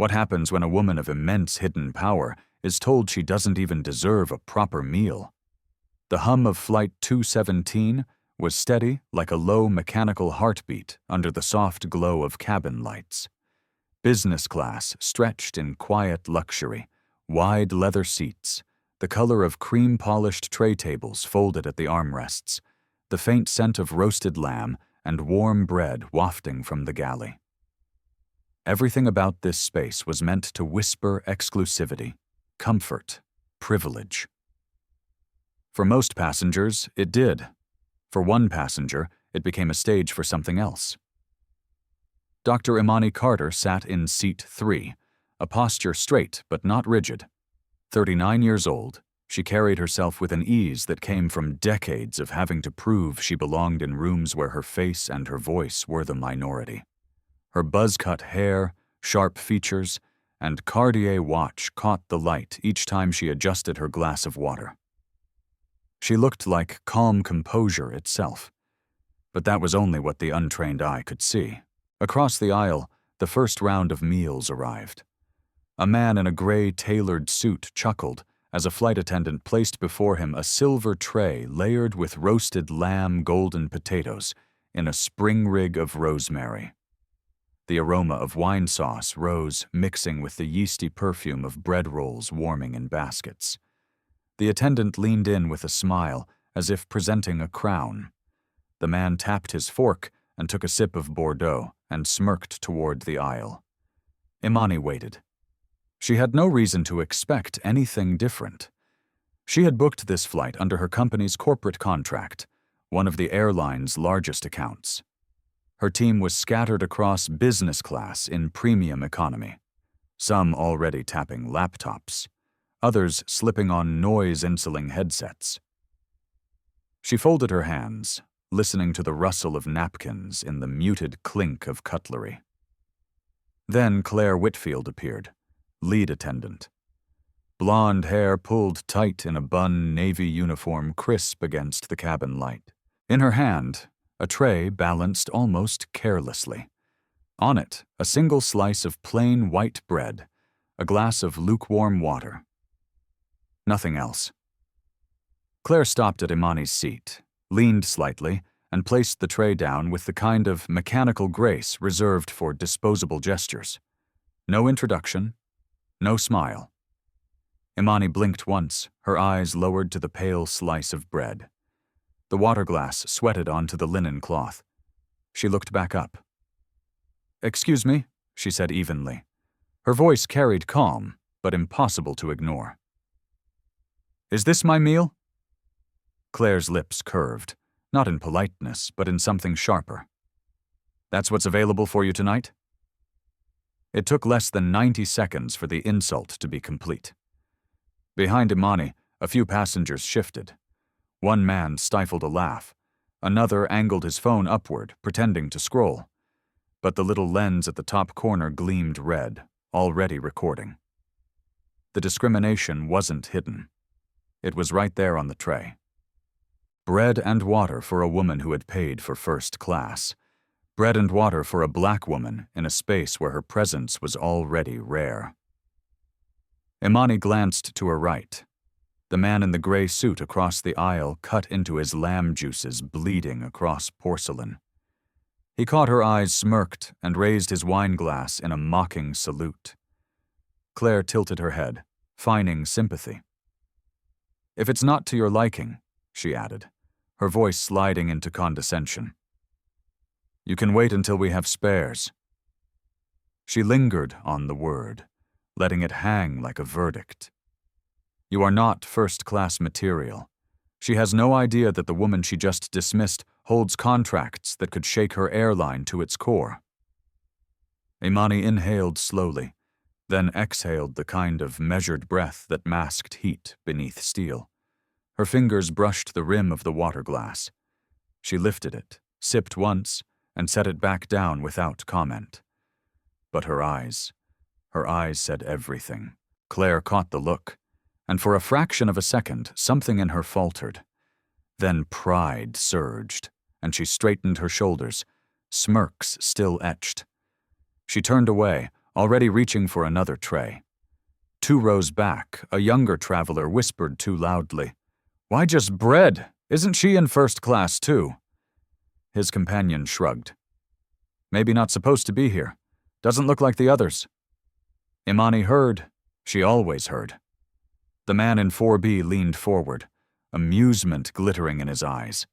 What happens when a woman of immense hidden power is told she doesn't even deserve a proper meal? The hum of Flight 217 was steady like a low mechanical heartbeat under the soft glow of cabin lights. Business class stretched in quiet luxury, wide leather seats, the color of cream-polished tray tables folded at the armrests, the faint scent of roasted lamb and warm bread wafting from the galley. Everything about this space was meant to whisper exclusivity, comfort, privilege. For most passengers, it did. For one passenger, it became a stage for something else. Dr. Imani Carter sat in seat 3, a posture straight but not rigid. 39 years old, she carried herself with an ease that came from decades of having to prove she belonged in rooms where her face and her voice were the minority. Her buzz-cut hair, sharp features, and Cartier watch caught the light each time she adjusted her glass of water. She looked like calm composure itself, but that was only what the untrained eye could see. Across the aisle, the first round of meals arrived. A man in a gray tailored suit chuckled as a flight attendant placed before him a silver tray layered with roasted lamb golden potatoes in a spring rig of rosemary. The aroma of wine sauce rose, mixing with the yeasty perfume of bread rolls warming in baskets. The attendant leaned in with a smile, as if presenting a crown. The man tapped his fork and took a sip of Bordeaux and smirked toward the aisle. Imani waited. She had no reason to expect anything different. She had booked this flight under her company's corporate contract, one of the airline's largest accounts. Her team was scattered across business class in premium economy, some already tapping laptops, others slipping on noise-canceling headsets. She folded her hands, listening to the rustle of napkins in the muted clink of cutlery. Then Claire Whitfield appeared, lead attendant. Blonde hair pulled tight in a bun navy uniform crisp against the cabin light. In her hand, a tray balanced almost carelessly. On it, a single slice of plain white bread, a glass of lukewarm water. Nothing else. Claire stopped at Imani's seat, leaned slightly, and placed the tray down with the kind of mechanical grace reserved for disposable gestures. No introduction, no smile. Imani blinked once, her eyes lowered to the pale slice of bread. The water glass sweated onto the linen cloth. She looked back up. "Excuse me," she said evenly. Her voice carried calm, but impossible to ignore. "Is this my meal?" Claire's lips curved, not in politeness, but in something sharper. "That's what's available for you tonight?" It took less than 90 seconds for the insult to be complete. Behind Imani, a few passengers shifted. One man stifled a laugh. Another angled his phone upward, pretending to scroll. But the little lens at the top corner gleamed red, already recording. The discrimination wasn't hidden. It was right there on the tray. Bread and water for a woman who had paid for first class. Bread and water for a black woman in a space where her presence was already rare. Imani glanced to her right. The man in the gray suit across the aisle cut into his lamb juices bleeding across porcelain. He caught her eyes, smirked, and raised his wine glass in a mocking salute. Claire tilted her head, feigning sympathy. "If it's not to your liking," she added, her voice sliding into condescension, "you can wait until we have spares." She lingered on the word, letting it hang like a verdict. You are not first-class material. She has no idea that the woman she just dismissed holds contracts that could shake her airline to its core. Imani inhaled slowly, then exhaled the kind of measured breath that masked heat beneath steel. Her fingers brushed the rim of the water glass. She lifted it, sipped once, and set it back down without comment. But her eyes said everything. Claire caught the look, and for a fraction of a second, something in her faltered. Then pride surged, and she straightened her shoulders, smirks still etched. She turned away, already reaching for another tray. 2 rows back, a younger traveler whispered too loudly, "Why just bread? Isn't she in first class too?" His companion shrugged. "Maybe not supposed to be here. Doesn't look like the others." Imani heard. She always heard. The man in 4B leaned forward, amusement glittering in his eyes.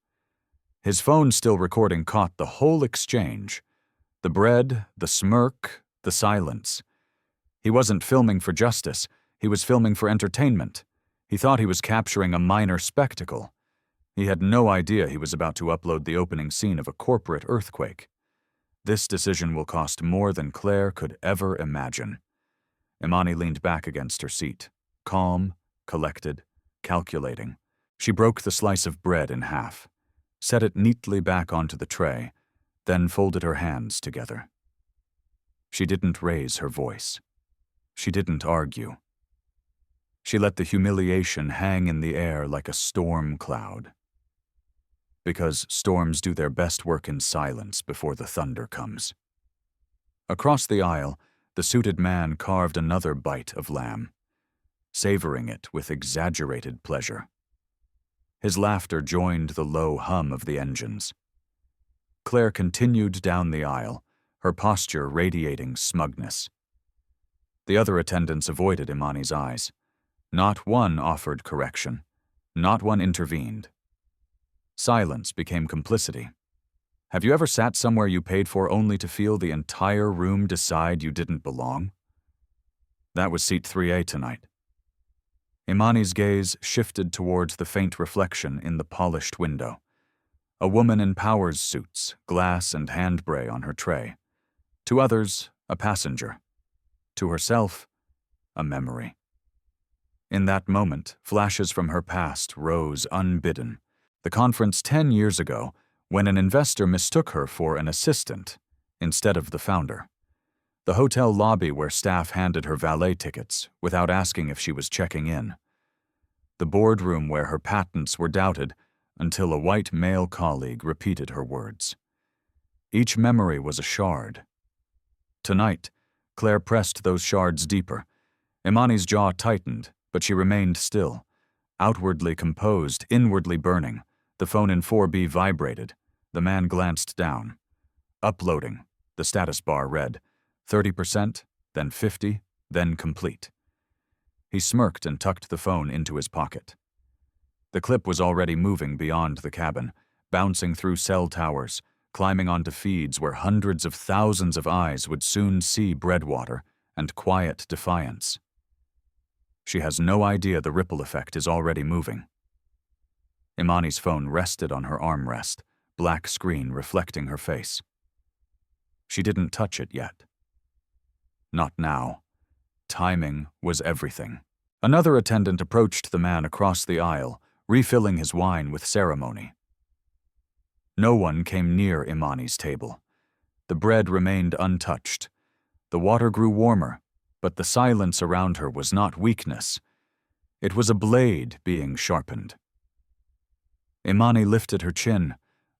His phone still recording caught the whole exchange. The bread, the smirk, the silence. He wasn't filming for justice. He was filming for entertainment. He thought he was capturing a minor spectacle. He had no idea he was about to upload the opening scene of a corporate earthquake. This decision will cost more than Claire could ever imagine. Imani leaned back against her seat, calm, collected, calculating. She broke the slice of bread in half, set it neatly back onto the tray, then folded her hands together. She didn't raise her voice. She didn't argue. She let the humiliation hang in the air like a storm cloud. Because storms do their best work in silence before the thunder comes. Across the aisle, the suited man carved another bite of lamb, savoring it with exaggerated pleasure. His laughter joined the low hum of the engines. Claire continued down the aisle, her posture radiating smugness. The other attendants avoided Imani's eyes. Not one offered correction. Not one intervened. Silence became complicity. Have you ever sat somewhere you paid for only to feel the entire room decide you didn't belong? That was seat 3A tonight. Imani's gaze shifted towards the faint reflection in the polished window. A woman in Powers suits, glass and handbray on her tray. To others, a passenger. To herself, a memory. In that moment, flashes from her past rose unbidden. The conference 10 years ago, when an investor mistook her for an assistant instead of the founder. The hotel lobby where staff handed her valet tickets without asking if she was checking in. The boardroom where her patents were doubted until a white male colleague repeated her words. Each memory was a shard. Tonight, Claire pressed those shards deeper. Imani's jaw tightened, but she remained still, outwardly composed, inwardly burning. The phone in 4B vibrated. The man glanced down. Uploading. The status bar read 30%, then 50, then complete. He smirked and tucked the phone into his pocket. The clip was already moving beyond the cabin, bouncing through cell towers, climbing onto feeds where hundreds of thousands of eyes would soon see breadwater and quiet defiance. She has no idea the ripple effect is already moving. Imani's phone rested on her armrest, black screen reflecting her face. She didn't touch it yet. Not now. Timing was everything. Another attendant approached the man across the aisle, refilling his wine with ceremony. No one came near Imani's table. The bread remained untouched. The water grew warmer, but the silence around her was not weakness. It was a blade being sharpened. Imani lifted her chin,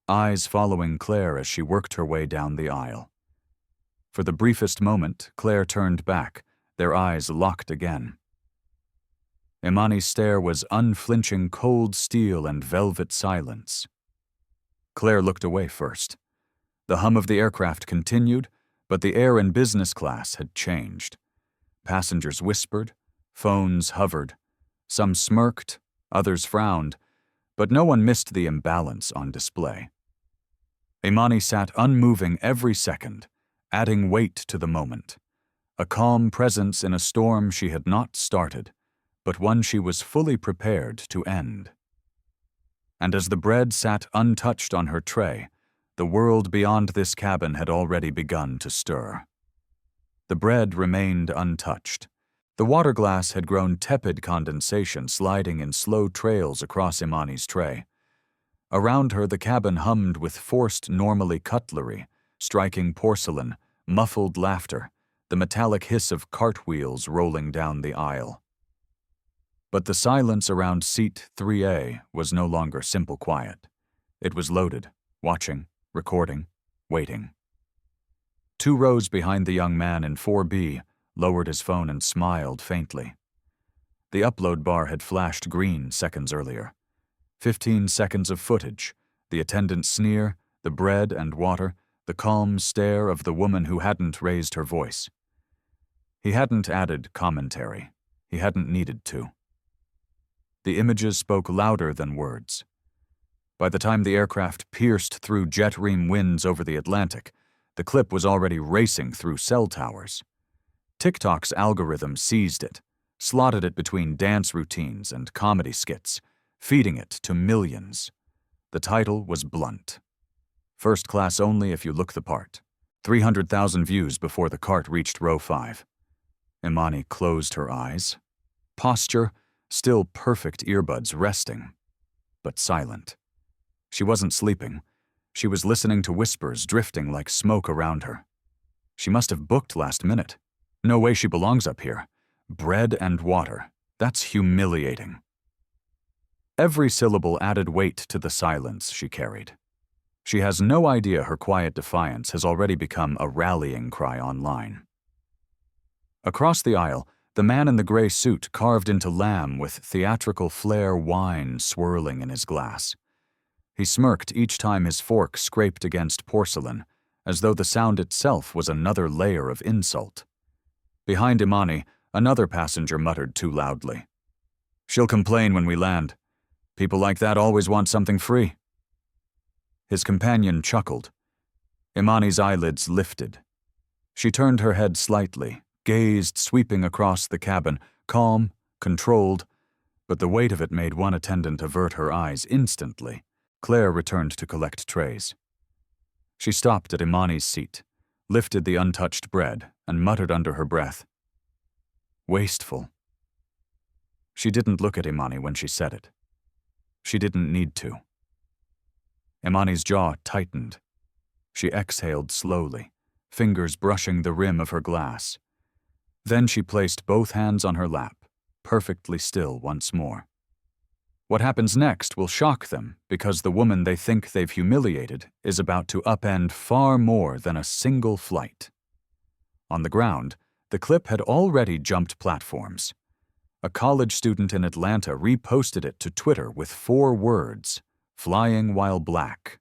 eyes following Claire as she worked her way down the aisle. For the briefest moment, Claire turned back, their eyes locked again. Imani's stare was unflinching cold steel and velvet silence. Claire looked away first. The hum of the aircraft continued, but the air in business class had changed. Passengers whispered, phones hovered. Some smirked, others frowned, but no one missed the imbalance on display. Imani sat unmoving every second, adding weight to the moment. A calm presence in a storm she had not started, but one she was fully prepared to end. And as the bread sat untouched on her tray, the world beyond this cabin had already begun to stir. The bread remained untouched. The water glass had grown tepid condensation sliding in slow trails across Imani's tray. Around her the cabin hummed with forced normally cutlery, striking porcelain, muffled laughter, the metallic hiss of cartwheels rolling down the aisle. But the silence around seat 3A was no longer simple quiet. It was loaded, watching, recording, waiting. 2 rows behind the young man in 4B, lowered his phone and smiled faintly. The upload bar had flashed green seconds earlier. 15 seconds of footage, the attendant's sneer, the bread and water, the calm stare of the woman who hadn't raised her voice. He hadn't added commentary. He hadn't needed to. The images spoke louder than words. By the time the aircraft pierced through jet ream winds over the Atlantic, the clip was already racing through cell towers. TikTok's algorithm seized it, slotted it between dance routines and comedy skits, feeding it to millions. The title was blunt. First class only if you look the part. 300,000 views before the cart reached row 5. Imani closed her eyes. Posture, still perfect earbuds resting, but silent. She wasn't sleeping. She was listening to whispers drifting like smoke around her. She must have booked last minute. No way she belongs up here. Bread and water. That's humiliating. Every syllable added weight to the silence she carried. She has no idea her quiet defiance has already become a rallying cry online. Across the aisle, the man in the gray suit carved into lamb with theatrical flair wine swirling in his glass. He smirked each time his fork scraped against porcelain, as though the sound itself was another layer of insult. Behind Imani, another passenger muttered too loudly. "She'll complain when we land. People like that always want something free." His companion chuckled. Imani's eyelids lifted. She turned her head slightly, gazed sweeping across the cabin, calm, controlled, but the weight of it made one attendant avert her eyes instantly. Claire returned to collect trays. She stopped at Imani's seat, lifted the untouched bread, and muttered under her breath, "Wasteful." She didn't look at Imani when she said it. She didn't need to. Imani's jaw tightened. She exhaled slowly, fingers brushing the rim of her glass. Then she placed both hands on her lap, perfectly still once more. What happens next will shock them because the woman they think they've humiliated is about to upend far more than a single flight. On the ground, the clip had already jumped platforms. A college student in Atlanta reposted it to Twitter with 4 words, "Flying while black."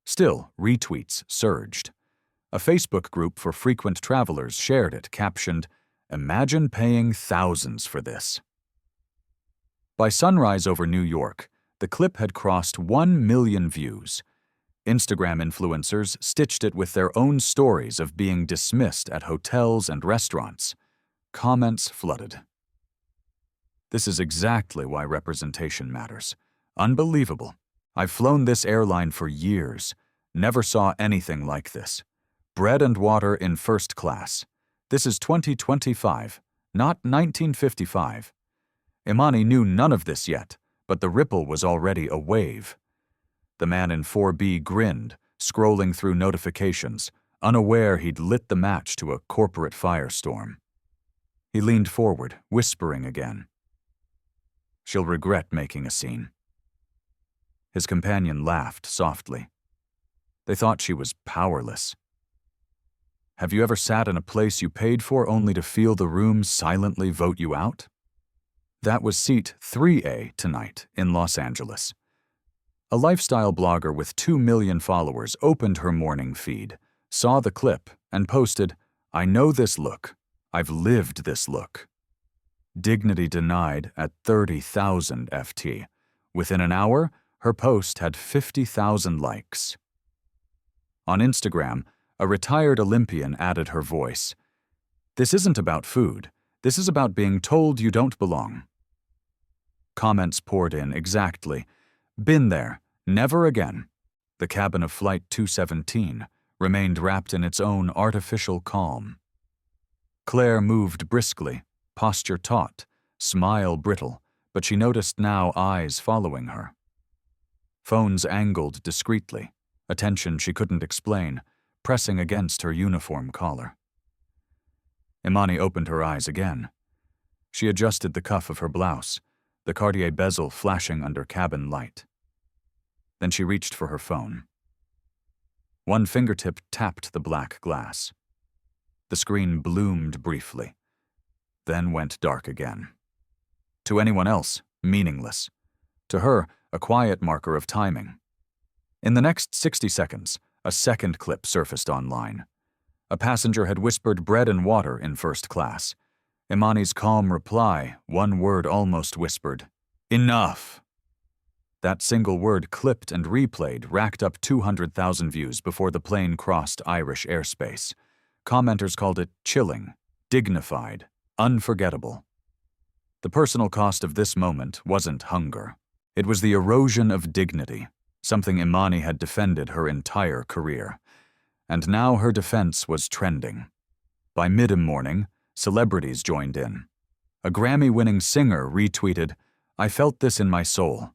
Still, retweets surged. A Facebook group for frequent travelers shared it, captioned, "Imagine paying thousands for this." By sunrise over New York, the clip had crossed 1 million views. Instagram influencers stitched it with their own stories of being dismissed at hotels and restaurants. Comments flooded. "This is exactly why representation matters. Unbelievable. I've flown this airline for years. Never saw anything like this. Bread and water in first class. This is 2025, not 1955. Imani knew none of this yet, but the ripple was already a wave. The man in 4B grinned, scrolling through notifications, unaware he'd lit the match to a corporate firestorm. He leaned forward, whispering again. "She'll regret making a scene." His companion laughed softly. They thought she was powerless. Have you ever sat in a place you paid for only to feel the room silently vote you out? That was seat 3A tonight in Los Angeles. A lifestyle blogger with 2 million followers opened her morning feed, saw the clip, and posted, "I know this look. I've lived this look." Dignity denied at 30,000 FT. Within an hour, her post had 50,000 likes. On Instagram, a retired Olympian added her voice. "This isn't about food. This is about being told you don't belong." Comments poured in exactly. "Been there. Never again." The cabin of Flight 217 remained wrapped in its own artificial calm. Claire moved briskly, posture taut, smile brittle, but she noticed now eyes following her. Phones angled discreetly, attention she couldn't explain, pressing against her uniform collar. Imani opened her eyes again. She adjusted the cuff of her blouse, the Cartier bezel flashing under cabin light. Then she reached for her phone. One fingertip tapped the black glass. The screen bloomed briefly, then went dark again. To anyone else, meaningless. To her, a quiet marker of timing. In the next 60 seconds, a second clip surfaced online. A passenger had whispered bread and water in first class. Imani's calm reply, one word almost whispered, "Enough!" That single word clipped and replayed racked up 200,000 views before the plane crossed Irish airspace. Commenters called it chilling, dignified, unforgettable. The personal cost of this moment wasn't hunger. It was the erosion of dignity, something Imani had defended her entire career. And now her defense was trending. By mid-morning, celebrities joined in. A Grammy-winning singer retweeted, "I felt this in my soul."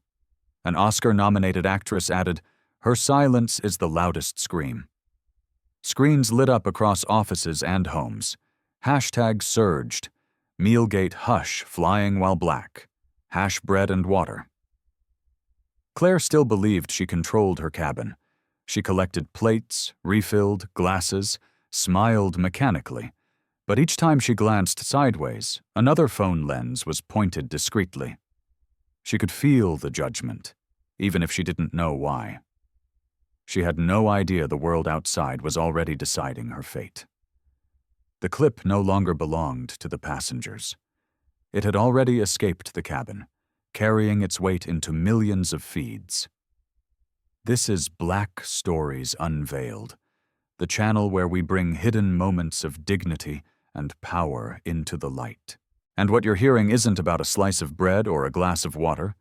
An Oscar-nominated actress added, "Her silence is the loudest scream." Screens lit up across offices and homes. Hashtags surged. Mealgate hush flying while black. Hash bread and water. Claire still believed she controlled her cabin. She collected plates, refilled glasses, smiled mechanically. But each time she glanced sideways, another phone lens was pointed discreetly. She could feel the judgment, even if she didn't know why. She had no idea the world outside was already deciding her fate. The clip no longer belonged to the passengers. It had already escaped the cabin, carrying its weight into millions of feeds. This is Black Stories Unveiled, the channel where we bring hidden moments of dignity and power into the light. And what you're hearing isn't about a slice of bread or a glass of water.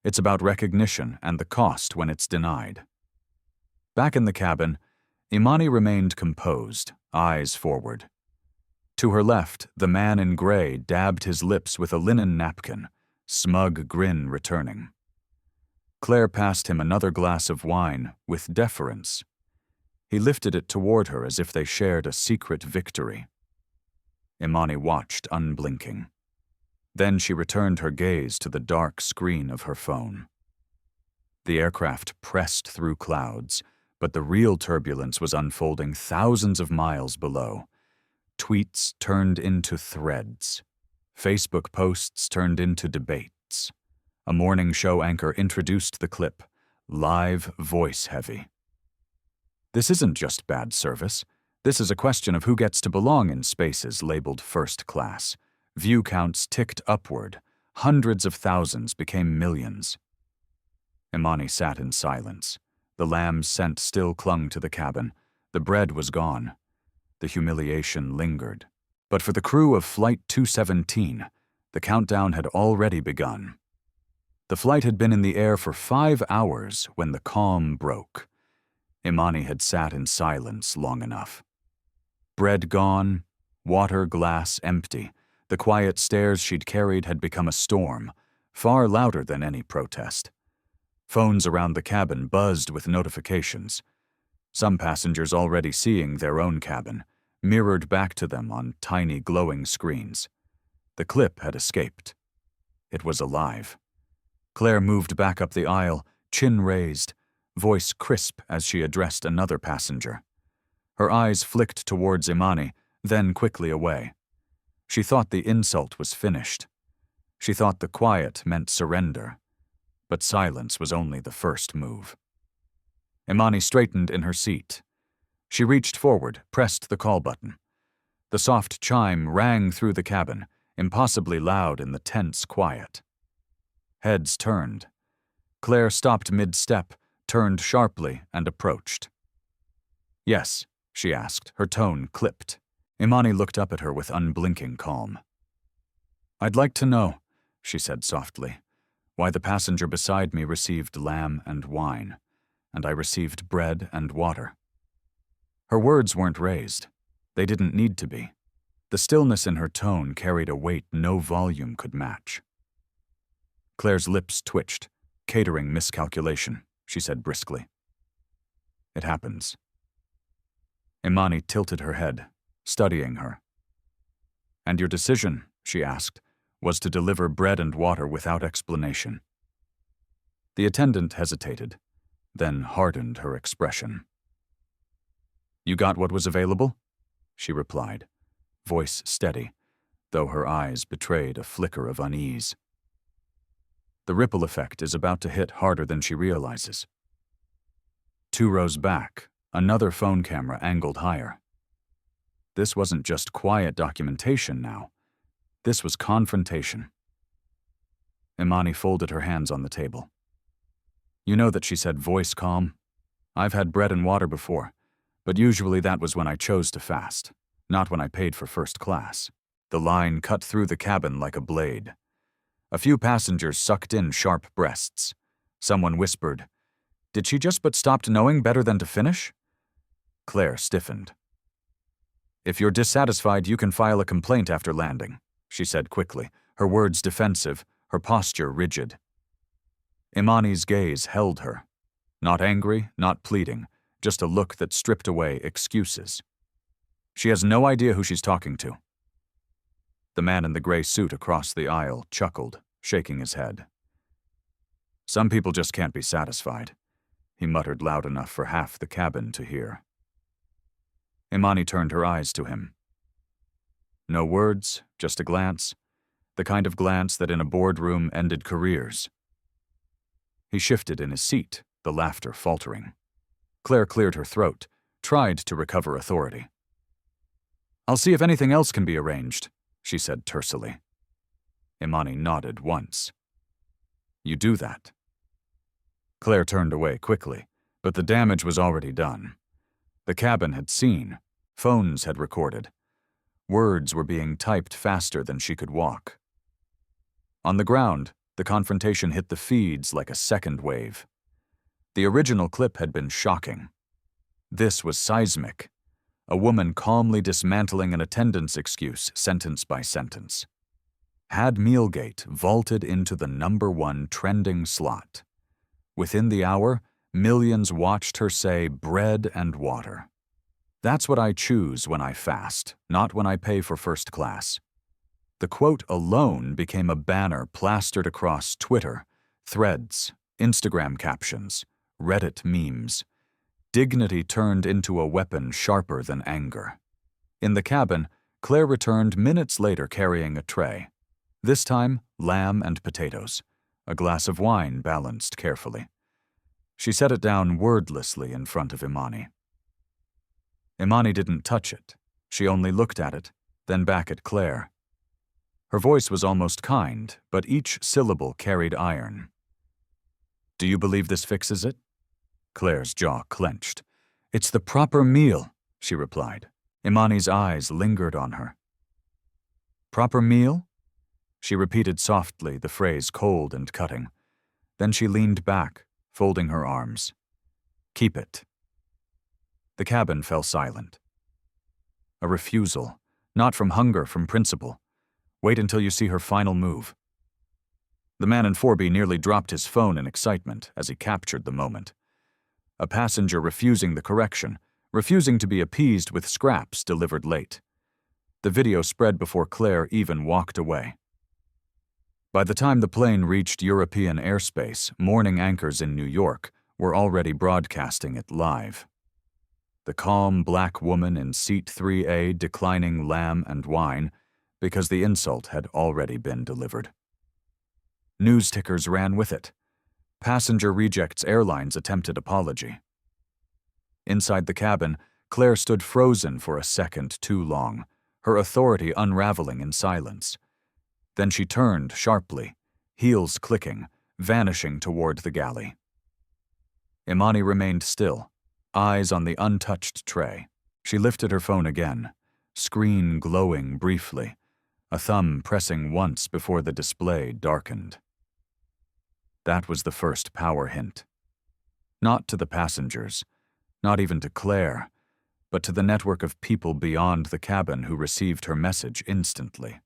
It's about recognition and the cost when it's denied. Back in the cabin, Imani remained composed, eyes forward. To her left, the man in gray dabbed his lips with a linen napkin, smug grin returning. Claire passed him another glass of wine with deference. He lifted it toward her as if they shared a secret victory. Imani watched, unblinking. Then she returned her gaze to the dark screen of her phone. The aircraft pressed through clouds, but the real turbulence was unfolding thousands of miles below. Tweets turned into threads. Facebook posts turned into debates. A morning show anchor introduced the clip, live, voice-heavy. This isn't just bad service. This is a question of who gets to belong in spaces labeled first class. View counts ticked upward. Hundreds of thousands became millions. Imani sat in silence. The lamb's scent still clung to the cabin. The bread was gone. The humiliation lingered. But for the crew of Flight 217, the countdown had already begun. The flight had been in the air for 5 hours when the calm broke. Imani had sat in silence long enough. Bread gone, water glass empty. The quiet stares she'd carried had become a storm, far louder than any protest. Phones around the cabin buzzed with notifications. Some passengers already seeing their own cabin, mirrored back to them on tiny glowing screens. The clip had escaped. It was alive. Claire moved back up the aisle, chin raised, voice crisp as she addressed another passenger. Her eyes flicked towards Imani, then quickly away. She thought the insult was finished. She thought the quiet meant surrender. But silence was only the first move. Imani straightened in her seat. She reached forward, pressed the call button. The soft chime rang through the cabin, impossibly loud in the tense quiet. Heads turned. Claire stopped mid-step, turned sharply, and approached. "Yes," she asked, her tone clipped. Imani looked up at her with unblinking calm. "I'd like to know," she said softly, "why the passenger beside me received lamb and wine, and I received bread and water." Her words weren't raised. They didn't need to be. The stillness in her tone carried a weight no volume could match. Claire's lips twitched, catering miscalculation, she said briskly. "It happens." Imani tilted her head, studying her. "And your decision," she asked, "was to deliver bread and water without explanation." The attendant hesitated, then hardened her expression. You got what was available? She replied, voice steady, though her eyes betrayed a flicker of unease. The ripple effect is about to hit harder than she realizes. 2 rows back, another phone camera angled higher. This wasn't just quiet documentation now. This was confrontation. Imani folded her hands on the table. You know that she said voice calm? I've had bread and water before, but usually that was when I chose to fast, not when I paid for first class. The line cut through the cabin like a blade. A few passengers sucked in sharp breaths. Someone whispered, "Did she just but stopped knowing better than to finish?" Claire stiffened. "If you're dissatisfied, you can file a complaint after landing," she said quickly, her words defensive, her posture rigid. Imani's gaze held her. Not angry, not pleading, just a look that stripped away excuses. She has no idea who she's talking to. The man in the gray suit across the aisle chuckled, shaking his head. Some people just can't be satisfied, he muttered loud enough for half the cabin to hear. Imani turned her eyes to him. No words, just a glance, the kind of glance that in a boardroom ended careers. He shifted in his seat, the laughter faltering. Claire cleared her throat, tried to recover authority. "I'll see if anything else can be arranged," she said tersely. Imani nodded once. "You do that." Claire turned away quickly, but the damage was already done. The cabin had seen, phones had recorded. Words were being typed faster than she could walk. On the ground, the confrontation hit the feeds like a second wave. The original clip had been shocking. This was seismic. A woman calmly dismantling an attendance excuse sentence by sentence. Had Mealgate vaulted into the #1 trending slot. Within the hour, millions watched her say bread and water. That's what I choose when I fast, not when I pay for first class. The quote alone became a banner plastered across Twitter, Threads, Instagram captions, Reddit memes. Dignity turned into a weapon sharper than anger. In the cabin, Claire returned minutes later carrying a tray. This time, lamb and potatoes. A glass of wine balanced carefully. She set it down wordlessly in front of Imani. Imani didn't touch it. She only looked at it, then back at Claire. Her voice was almost kind, but each syllable carried iron. "Do you believe this fixes it?" Claire's jaw clenched. "It's the proper meal," she replied. Imani's eyes lingered on her. "Proper meal?" She repeated softly, the phrase cold and cutting. Then she leaned back, folding her arms. "Keep it." The cabin fell silent. A refusal, not from hunger, from principle. Wait until you see her final move. The man in 4B nearly dropped his phone in excitement as he captured the moment. A passenger refusing the correction, refusing to be appeased with scraps delivered late. The video spread before Claire even walked away. By the time the plane reached European airspace, morning anchors in New York were already broadcasting it live. The calm black woman in seat 3A declining lamb and wine because the insult had already been delivered. News tickers ran with it. Passenger rejects Airline's attempted apology. Inside the cabin, Claire stood frozen for a second too long, her authority unraveling in silence. Then she turned sharply, heels clicking, vanishing toward the galley. Imani remained still, eyes on the untouched tray. She lifted her phone again, screen glowing briefly, a thumb pressing once before the display darkened. That was the first power hint. Not to the passengers, not even to Claire, but to the network of people beyond the cabin who received her message instantly.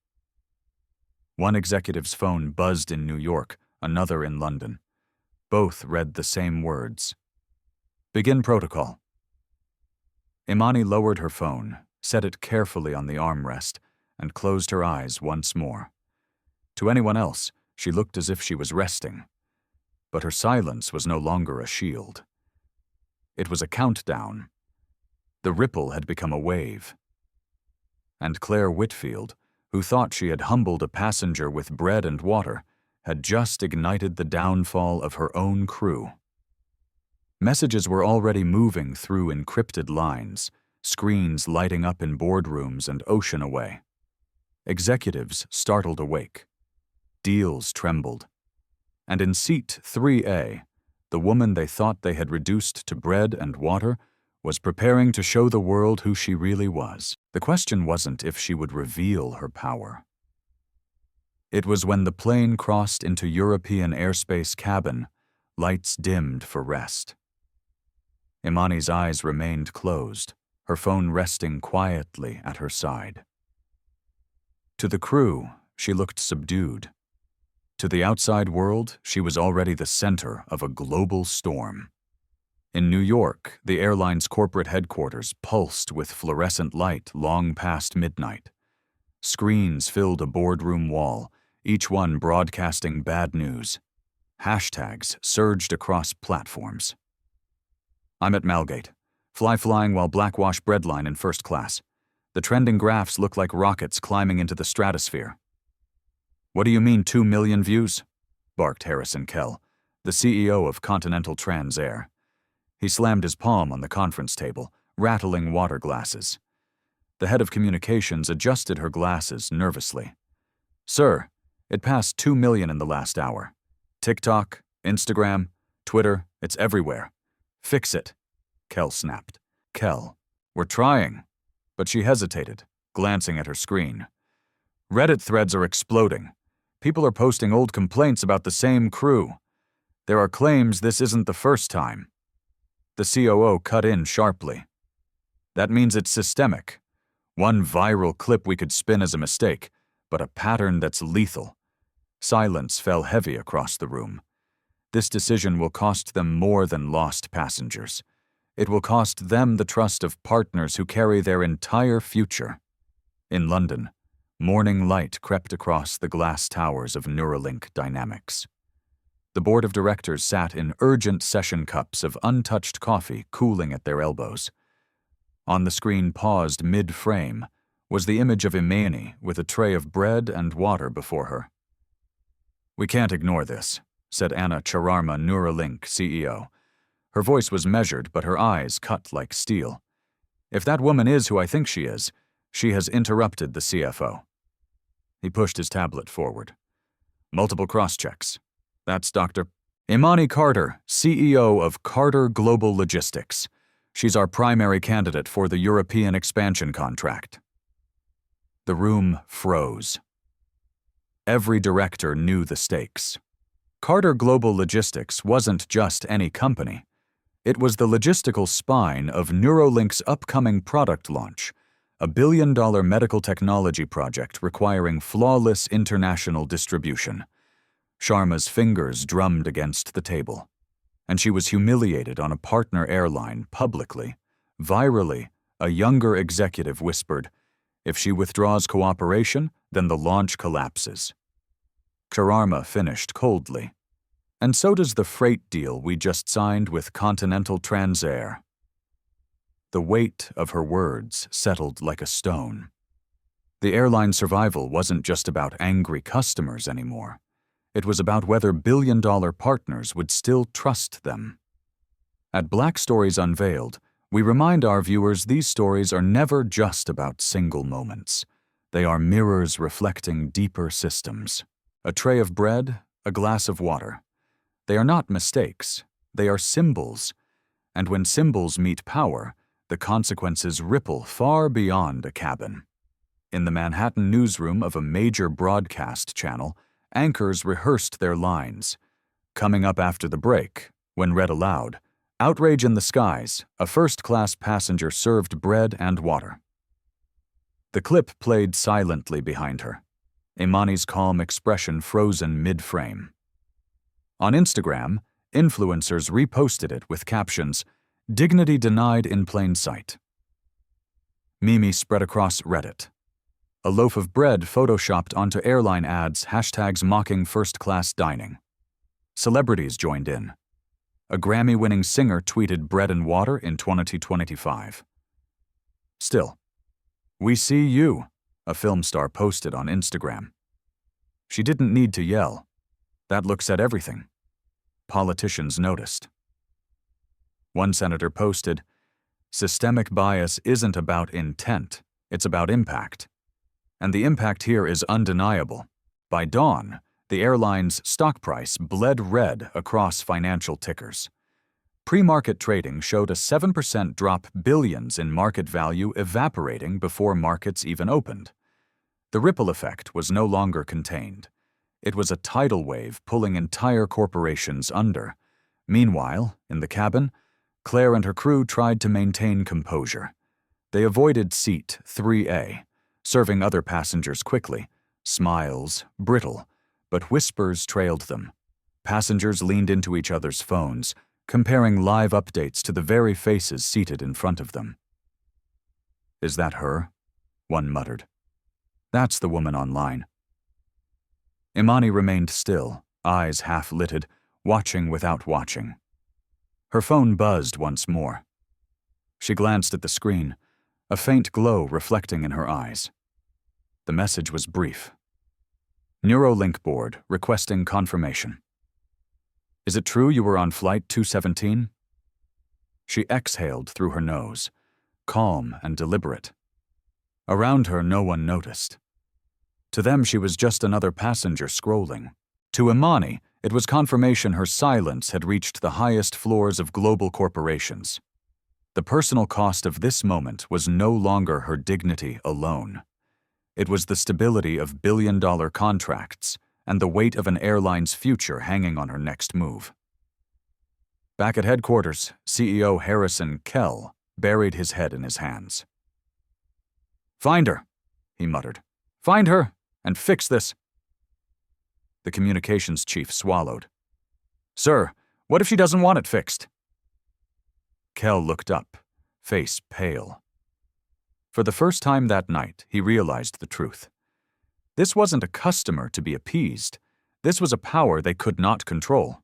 One executive's phone buzzed in New York, another in London. Both read the same words. "Begin protocol." Imani lowered her phone, set it carefully on the armrest, and closed her eyes once more. To anyone else, she looked as if she was resting. But her silence was no longer a shield. It was a countdown. The ripple had become a wave. And Claire Whitfield, who thought she had humbled a passenger with bread and water, had just ignited the downfall of her own crew. Messages were already moving through encrypted lines, screens lighting up in boardrooms and ocean away. Executives startled awake. Deals trembled. And in seat 3A, the woman they thought they had reduced to bread and water was preparing to show the world who she really was. The question wasn't if she would reveal her power. It was when the plane crossed into European airspace cabin, lights dimmed for rest. Imani's eyes remained closed, her phone resting quietly at her side. To the crew, she looked subdued. To the outside world, she was already the center of a global storm. In New York, the airline's corporate headquarters pulsed with fluorescent light long past midnight. Screens filled a boardroom wall, each one broadcasting bad news. Hashtags surged across platforms. I'm at Malgate. Flying while blackwash breadline in first class. The trending graphs look like rockets climbing into the stratosphere. What do you mean 2 million views? Barked Harrison Kell, the CEO of Continental Transair. He slammed his palm on the conference table, rattling water glasses. The head of communications adjusted her glasses nervously. Sir, it passed 2 million in the last hour. TikTok, Instagram, Twitter, it's everywhere. Fix it, Kell snapped. Kell, we're trying. But she hesitated, glancing at her screen. Reddit threads are exploding. People are posting old complaints about the same crew. There are claims this isn't the first time. The COO cut in sharply. That means it's systemic. One viral clip we could spin as a mistake, but a pattern that's lethal. Silence fell heavy across the room. This decision will cost them more than lost passengers. It will cost them the trust of partners who carry their entire future. In London, morning light crept across the glass towers of Neuralink Dynamics. The board of directors sat in urgent session cups of untouched coffee cooling at their elbows. On the screen, paused mid-frame, was the image of Imani with a tray of bread and water before her. We can't ignore this, said Anna Chararma, Neuralink CEO. Her voice was measured, but her eyes cut like steel. If that woman is who I think she is, she has interrupted the CFO. He pushed his tablet forward. Multiple cross-checks. That's Dr. Imani Carter, CEO of Carter Global Logistics. She's our primary candidate for the European expansion contract. The room froze. Every director knew the stakes. Carter Global Logistics wasn't just any company. It was the logistical spine of Neuralink's upcoming product launch, a billion-dollar medical technology project requiring flawless international distribution. Sharma's fingers drummed against the table, and she was humiliated on a partner airline publicly. Virally, a younger executive whispered, "If she withdraws cooperation, then the launch collapses." Chararma finished coldly. And so does the freight deal we just signed with Continental Transair. The weight of her words settled like a stone. The airline's survival wasn't just about angry customers anymore. It was about whether billion-dollar partners would still trust them. At Black Stories Unveiled, we remind our viewers these stories are never just about single moments. They are mirrors reflecting deeper systems. A tray of bread, a glass of water. They are not mistakes. They are symbols. And when symbols meet power, the consequences ripple far beyond a cabin. In the Manhattan newsroom of a major broadcast channel, anchors rehearsed their lines. Coming up after the break, when read aloud, "Outrage in the skies, a first-class passenger served bread and water." The clip played silently behind her, Imani's calm expression frozen mid-frame. On Instagram, influencers reposted it with captions, "Dignity denied in plain sight." Mimi spread across Reddit. A loaf of bread photoshopped onto airline ads, hashtags mocking first-class dining. Celebrities joined in. A Grammy-winning singer tweeted bread and water in 2025. Still, "We see you," a film star posted on Instagram. She didn't need to yell. That look said everything. Politicians noticed. One senator posted, "Systemic bias isn't about intent, it's about impact. And the impact here is undeniable. By dawn, the airline's stock price bled red across financial tickers. Pre-market trading showed a 7% drop, billions in market value evaporating before markets even opened. The ripple effect was no longer contained. It was a tidal wave pulling entire corporations under. Meanwhile, in the cabin, Claire and her crew tried to maintain composure. They avoided seat 3A, serving other passengers quickly. Smiles, brittle, but whispers trailed them. Passengers leaned into each other's phones, comparing live updates to the very faces seated in front of them. "Is that her?" one muttered. "That's the woman online." Imani remained still, eyes half-lidded, watching without watching. Her phone buzzed once more. She glanced at the screen, a faint glow reflecting in her eyes. The message was brief. Neuralink board requesting confirmation. "Is it true you were on flight 217? She exhaled through her nose, calm and deliberate. Around her, no one noticed. To them, she was just another passenger scrolling. To Imani, it was confirmation her silence had reached the highest floors of global corporations. The personal cost of this moment was no longer her dignity alone. It was the stability of billion-dollar contracts and the weight of an airline's future hanging on her next move. Back at headquarters, CEO Harrison Kell buried his head in his hands. "Find her," he muttered. "Find her and fix this." The communications chief swallowed. "Sir, what if she doesn't want it fixed?" Kell looked up, face pale. For the first time that night, he realized the truth. This wasn't a customer to be appeased. This was a power they could not control.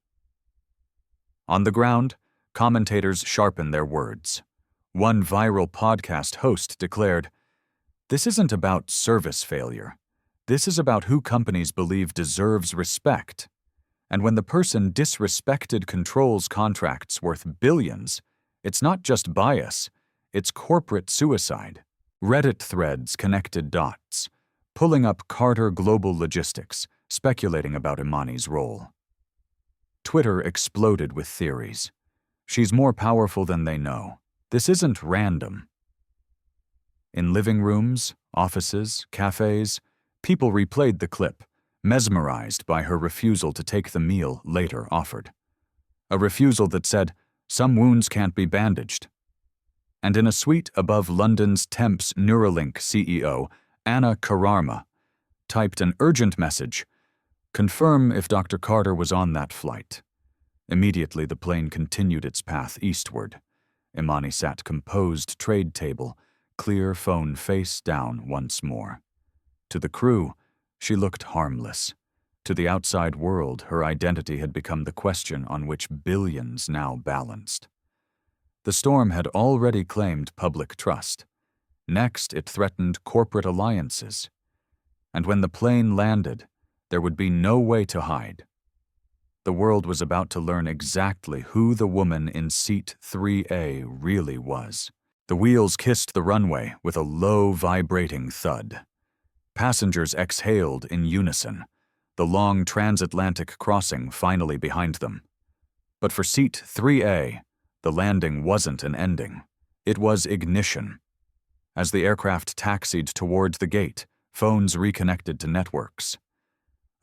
On the ground, commentators sharpened their words. One viral podcast host declared, "This isn't about service failure. This is about who companies believe deserves respect. And when the person disrespected controls contracts worth billions, it's not just bias, it's corporate suicide." Reddit threads connected dots, pulling up Carter Global Logistics, speculating about Imani's role. Twitter exploded with theories. She's more powerful than they know. This isn't random. In living rooms, offices, cafes, people replayed the clip, mesmerized by her refusal to take the meal later offered. A refusal that said, "Some wounds can't be bandaged." And in a suite above London's Temps Neuralink CEO, Anna Kararma, typed an urgent message, "Confirm if Dr. Carter was on that flight." Immediately the plane continued its path eastward. Imani sat composed trade table, clear phone face down once more. To the crew, she looked harmless. To the outside world, her identity had become the question on which billions now balanced. The storm had already claimed public trust. Next, it threatened corporate alliances. And when the plane landed, there would be no way to hide. The world was about to learn exactly who the woman in seat 3A really was. The wheels kissed the runway with a low, vibrating thud. Passengers exhaled in unison, the long transatlantic crossing finally behind them. But for seat 3A, the landing wasn't an ending. It was ignition. As the aircraft taxied towards the gate, phones reconnected to networks.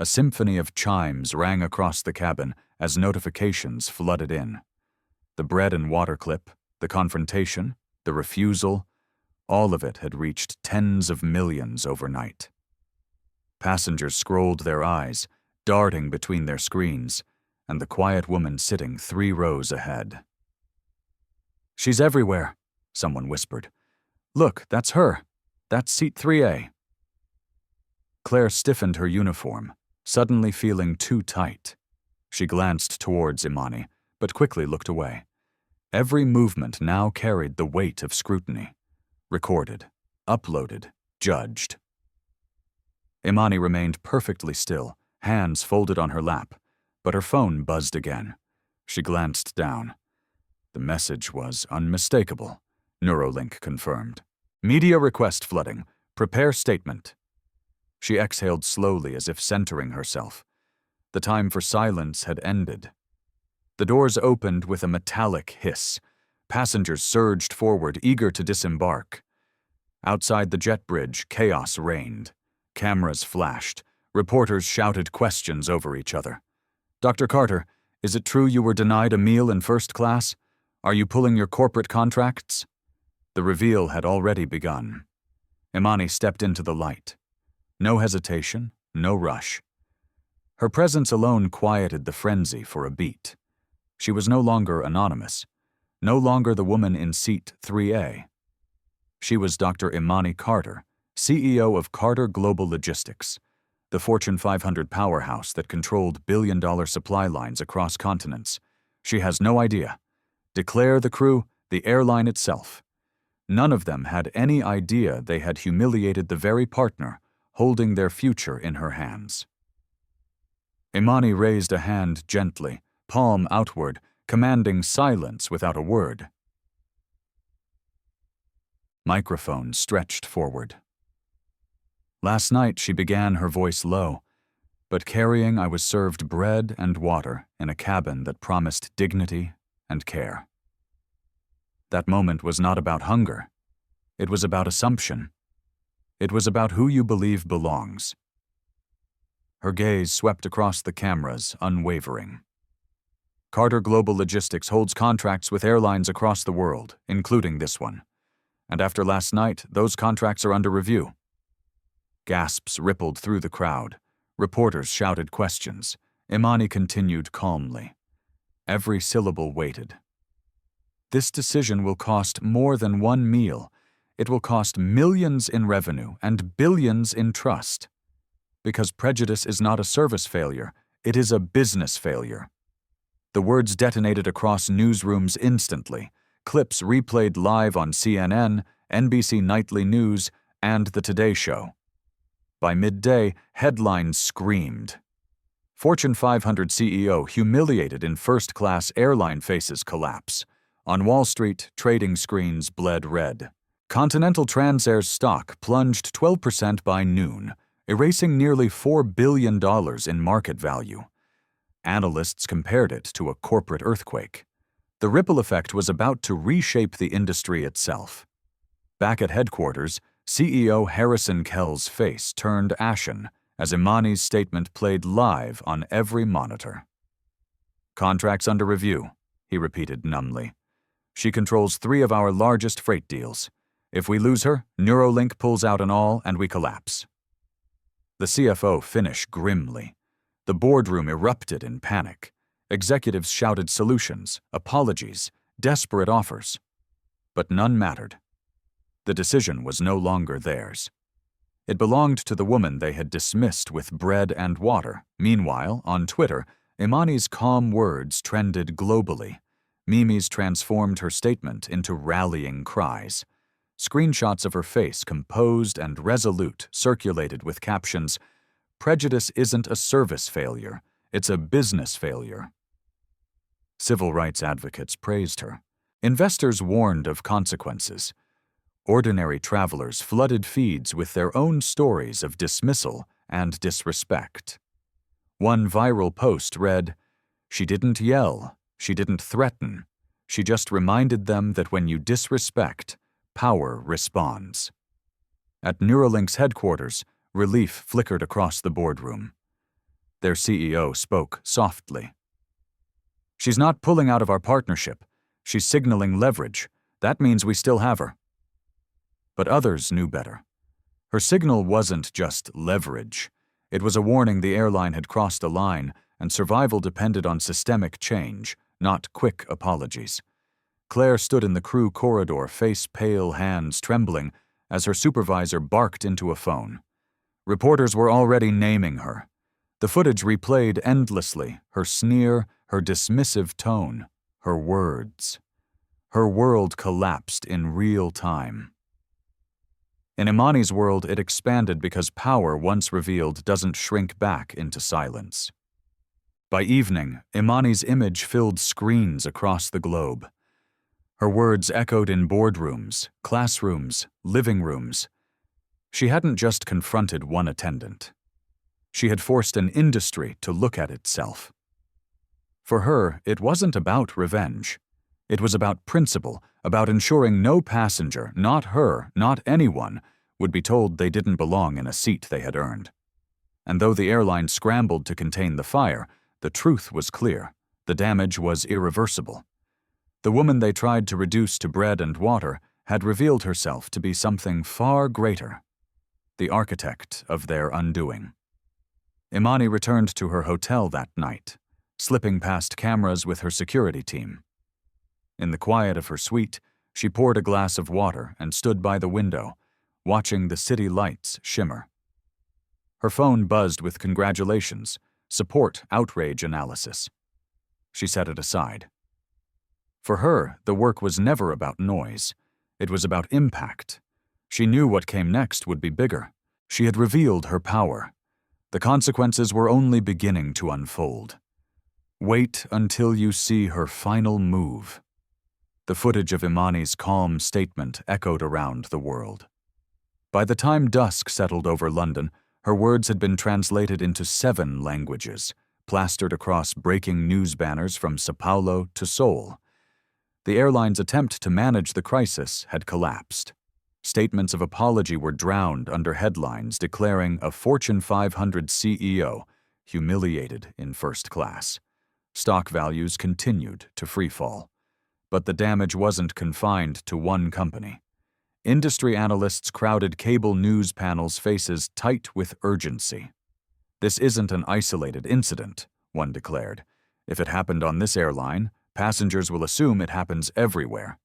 A symphony of chimes rang across the cabin as notifications flooded in. The bread and water clip, the confrontation, the refusal, all of it had reached tens of millions overnight. Passengers scrolled their eyes, darting between their screens, and the quiet woman sitting 3 rows ahead. "She's everywhere," someone whispered. "Look, that's her. That's seat 3A. Claire stiffened her uniform, suddenly feeling too tight. She glanced towards Imani, but quickly looked away. Every movement now carried the weight of scrutiny. recorded, uploaded, judged. Imani remained perfectly still, hands folded on her lap, but her phone buzzed again. She glanced down. The message was unmistakable, Neuralink confirmed. Media request flooding. Prepare statement. She exhaled slowly as if centering herself. The time for silence had ended. The doors opened with a metallic hiss. Passengers surged forward, eager to disembark. Outside the jet bridge, chaos reigned. Cameras flashed. Reporters shouted questions over each other. "Dr. Carter, is it true you were denied a meal in first class? Are you pulling your corporate contracts?" The reveal had already begun. Imani stepped into the light. No hesitation, no rush. Her presence alone quieted the frenzy for a beat. She was no longer anonymous, no longer the woman in seat 3A. She was Dr. Imani Carter, CEO of Carter Global Logistics, the Fortune 500 powerhouse that controlled billion-dollar supply lines across continents. She has no idea. Declare the crew, the airline itself. None of them had any idea they had humiliated the very partner holding their future in her hands. Imani raised a hand gently, palm outward, commanding silence without a word. Microphone stretched forward. Last night she began, her voice low, but carrying I was served bread and water in a cabin that promised dignity and care. That moment was not about hunger. It was about assumption. It was about who you believe belongs. Her gaze swept across the cameras, unwavering. Carter Global Logistics holds contracts with airlines across the world, including this one. And after last night, those contracts are under review. Gasps rippled through the crowd. Reporters shouted questions. Imani continued calmly. Every syllable weighted. This decision will cost more than one meal. It will cost millions in revenue and billions in trust. Because prejudice is not a service failure, it is a business failure. The words detonated across newsrooms instantly. Clips replayed live on CNN, NBC Nightly News, and The Today Show. By midday, headlines screamed. Fortune 500 CEO humiliated in first-class airline faces collapse. On Wall Street, trading screens bled red. Continental Transair's stock plunged 12% by noon, erasing nearly $4 billion in market value. Analysts compared it to a corporate earthquake. The ripple effect was about to reshape the industry itself. Back at headquarters, CEO Harrison Kell's face turned ashen as Imani's statement played live on every monitor. "Contracts under review," he repeated numbly. "She controls 3 of our largest freight deals. If we lose her, Neuralink pulls out an all and we collapse." The CFO finished grimly. The boardroom erupted in panic. Executives shouted solutions, apologies, desperate offers. But none mattered. The decision was no longer theirs. It belonged to the woman they had dismissed with bread and water. Meanwhile, on Twitter, Imani's calm words trended globally. Memes transformed her statement into rallying cries. Screenshots of her face, composed and resolute, circulated with captions, "Prejudice isn't a service failure, it's a business failure." Civil rights advocates praised her. Investors warned of consequences. Ordinary travelers flooded feeds with their own stories of dismissal and disrespect. One viral post read, "She didn't yell, she didn't threaten. She just reminded them that when you disrespect, power responds." At Neuralink's headquarters, relief flickered across the boardroom. Their CEO spoke softly. "She's not pulling out of our partnership. She's signaling leverage. That means we still have her." But others knew better. Her signal wasn't just leverage. It was a warning the airline had crossed a line, and survival depended on systemic change, not quick apologies. Claire stood in the crew corridor, face pale, hands trembling, as her supervisor barked into a phone. Reporters were already naming her. The footage replayed endlessly, her sneer, her dismissive tone, her words. Her world collapsed in real time. In Imani's world, it expanded because power once revealed doesn't shrink back into silence. By evening, Imani's image filled screens across the globe. Her words echoed in boardrooms, classrooms, living rooms. She hadn't just confronted one attendant. She had forced an industry to look at itself. For her, it wasn't about revenge. It was about principle, about ensuring no passenger, not her, not anyone, would be told they didn't belong in a seat they had earned. And though the airline scrambled to contain the fire, the truth was clear. The damage was irreversible. The woman they tried to reduce to bread and water had revealed herself to be something far greater, the architect of their undoing. Imani returned to her hotel that night, slipping past cameras with her security team. In the quiet of her suite, she poured a glass of water and stood by the window, watching the city lights shimmer. Her phone buzzed with congratulations, support, outrage analysis. She set it aside. For her, the work was never about noise. It was about impact. She knew what came next would be bigger. She had revealed her power. The consequences were only beginning to unfold. Wait until you see her final move. The footage of Imani's calm statement echoed around the world. By the time dusk settled over London, her words had been translated into 7 languages, plastered across breaking news banners from Sao Paulo to Seoul. The airline's attempt to manage the crisis had collapsed. Statements of apology were drowned under headlines declaring a Fortune 500 CEO humiliated in first class. Stock values continued to freefall. But the damage wasn't confined to one company. Industry analysts crowded cable news panels' faces tight with urgency. This isn't an isolated incident, one declared. If it happened on this airline, passengers will assume it happens everywhere.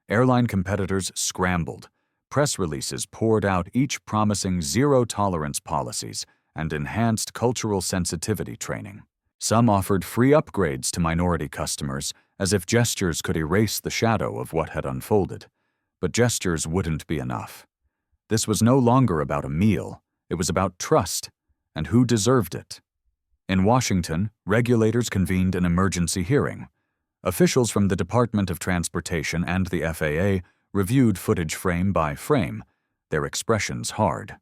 Airline competitors scrambled. Press releases poured out, each promising zero-tolerance policies and enhanced cultural sensitivity training. Some offered free upgrades to minority customers, as if gestures could erase the shadow of what had unfolded. But gestures wouldn't be enough. This was no longer about a meal. It was about trust, and who deserved it. In Washington, regulators convened an emergency hearing. Officials from the Department of Transportation and the FAA reviewed footage frame by frame, their expressions hard.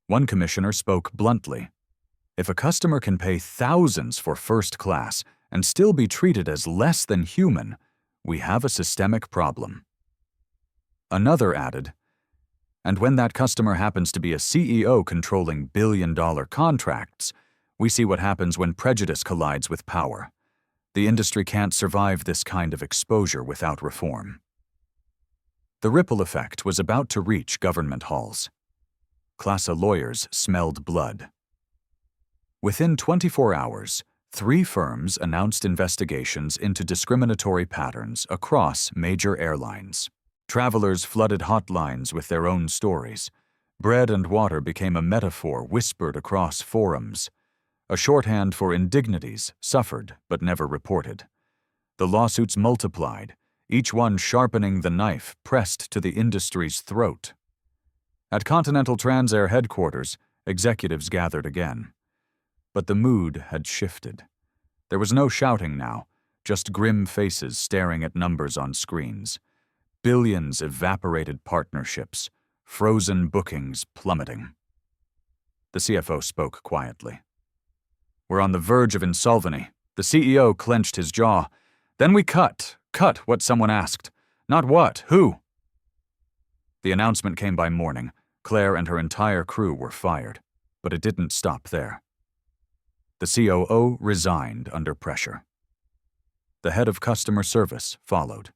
One commissioner spoke bluntly. If a customer can pay thousands for first class and still be treated as less than human, we have a systemic problem. Another added, and when that customer happens to be a CEO controlling billion-dollar contracts, we see what happens when prejudice collides with power. The industry can't survive this kind of exposure without reform. The ripple effect was about to reach government halls. Classa lawyers smelled blood. Within 24 hours, 3 firms announced investigations into discriminatory patterns across major airlines. Travelers flooded hotlines with their own stories. Bread and water became a metaphor whispered across forums, a shorthand for indignities suffered but never reported. The lawsuits multiplied, each one sharpening the knife pressed to the industry's throat. At Continental Transair headquarters, executives gathered again. But the mood had shifted. There was no shouting now, just grim faces staring at numbers on screens. Billions evaporated partnerships, frozen bookings plummeting. The CFO spoke quietly. We're on the verge of insolvency. The CEO clenched his jaw. Then we cut what someone asked. Not what, who. The announcement came by morning. Claire and her entire crew were fired. But it didn't stop there. The COO resigned under pressure. The head of customer service followed.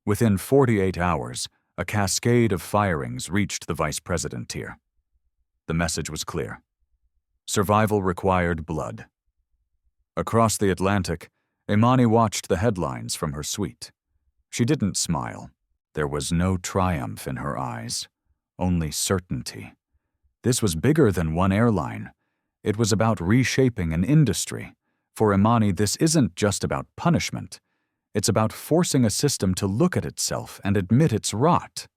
Within 48 hours, a cascade of firings reached the vice president tier. The message was clear. Survival required blood. Across the Atlantic, Imani watched the headlines from her suite. She didn't smile. There was no triumph in her eyes, only certainty. This was bigger than one airline. It was about reshaping an industry. For Imani, this isn't just about punishment. It's about forcing a system to look at itself and admit its rot.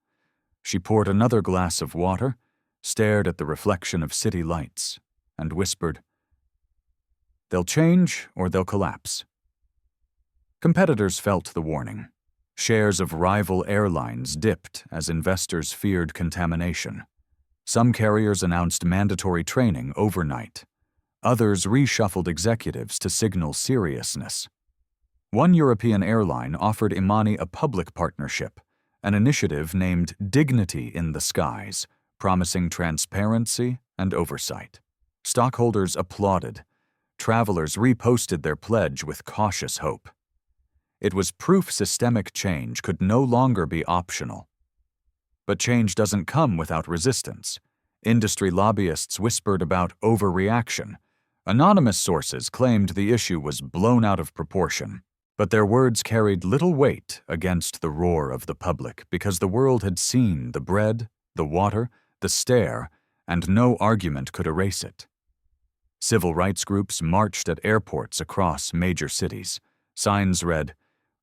She poured another glass of water, stared at the reflection of city lights, and whispered, "They'll change or they'll collapse." Competitors felt the warning. Shares of rival airlines dipped as investors feared contamination. Some carriers announced mandatory training overnight. Others reshuffled executives to signal seriousness. One European airline offered Imani a public partnership, an initiative named Dignity in the Skies, promising transparency and oversight. Stockholders applauded. Travelers reposted their pledge with cautious hope. It was proof systemic change could no longer be optional. But change doesn't come without resistance. Industry lobbyists whispered about overreaction. Anonymous sources claimed the issue was blown out of proportion. But their words carried little weight against the roar of the public because the world had seen the bread, the water, the stare, and no argument could erase it. Civil rights groups marched at airports across major cities. Signs read,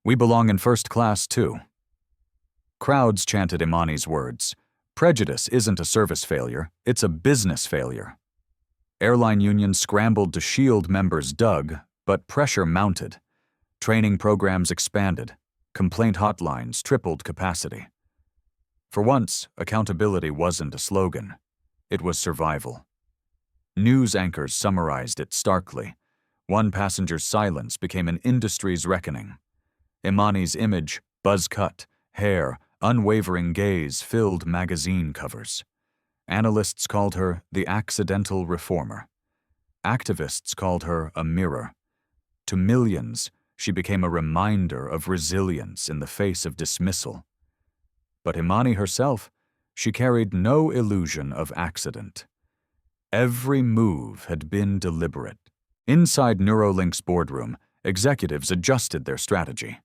"We belong in first class too." Crowds chanted Imani's words, "Prejudice isn't a service failure, it's a business failure." Airline unions scrambled to shield members dug, but pressure mounted. Training programs expanded. Complaint hotlines tripled capacity. For once, accountability wasn't a slogan. It was survival. News anchors summarized it starkly. One passenger's silence became an industry's reckoning. Imani's image, buzz-cut, hair, unwavering gaze filled magazine covers. Analysts called her the accidental reformer. Activists called her a mirror. To millions, she became a reminder of resilience in the face of dismissal. But Imani herself, she carried no illusion of accident. Every move had been deliberate. Inside Neuralink's boardroom, executives adjusted their strategy.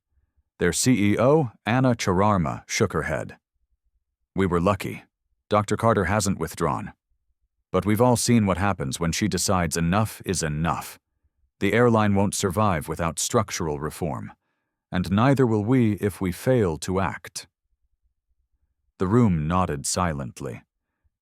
Their CEO, Anna Chararma, shook her head. "We were lucky. Dr. Carter hasn't withdrawn. But we've all seen what happens when she decides enough is enough. The airline won't survive without structural reform, and neither will we if we fail to act." The room nodded silently.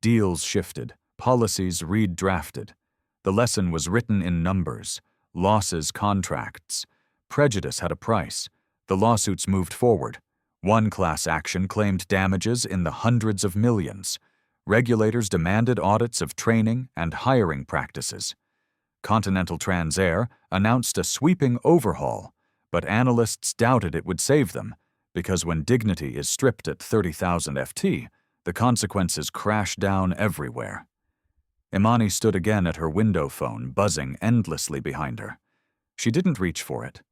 Deals shifted, policies redrafted. The lesson was written in numbers, losses contracts. Prejudice had a price. The lawsuits moved forward. One class action claimed damages in the hundreds of millions. Regulators demanded audits of training and hiring practices. Continental Transair announced a sweeping overhaul, but analysts doubted it would save them, because when dignity is stripped at 30,000 FT, the consequences crash down everywhere. Imani stood again at her window phone, buzzing endlessly behind her. She didn't reach for it.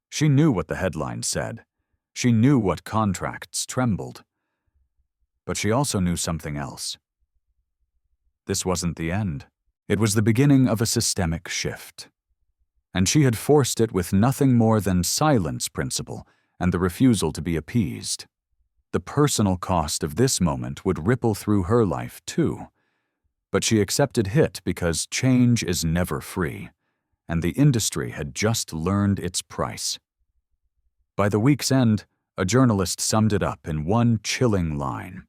She knew what the headline said. She knew what contracts trembled. But she also knew something else. This wasn't the end. It was the beginning of a systemic shift. And she had forced it with nothing more than silence principle and the refusal to be appeased. The personal cost of this moment would ripple through her life too. But she accepted it because change is never free, and the industry had just learned its price. By the week's end, a journalist summed it up in one chilling line.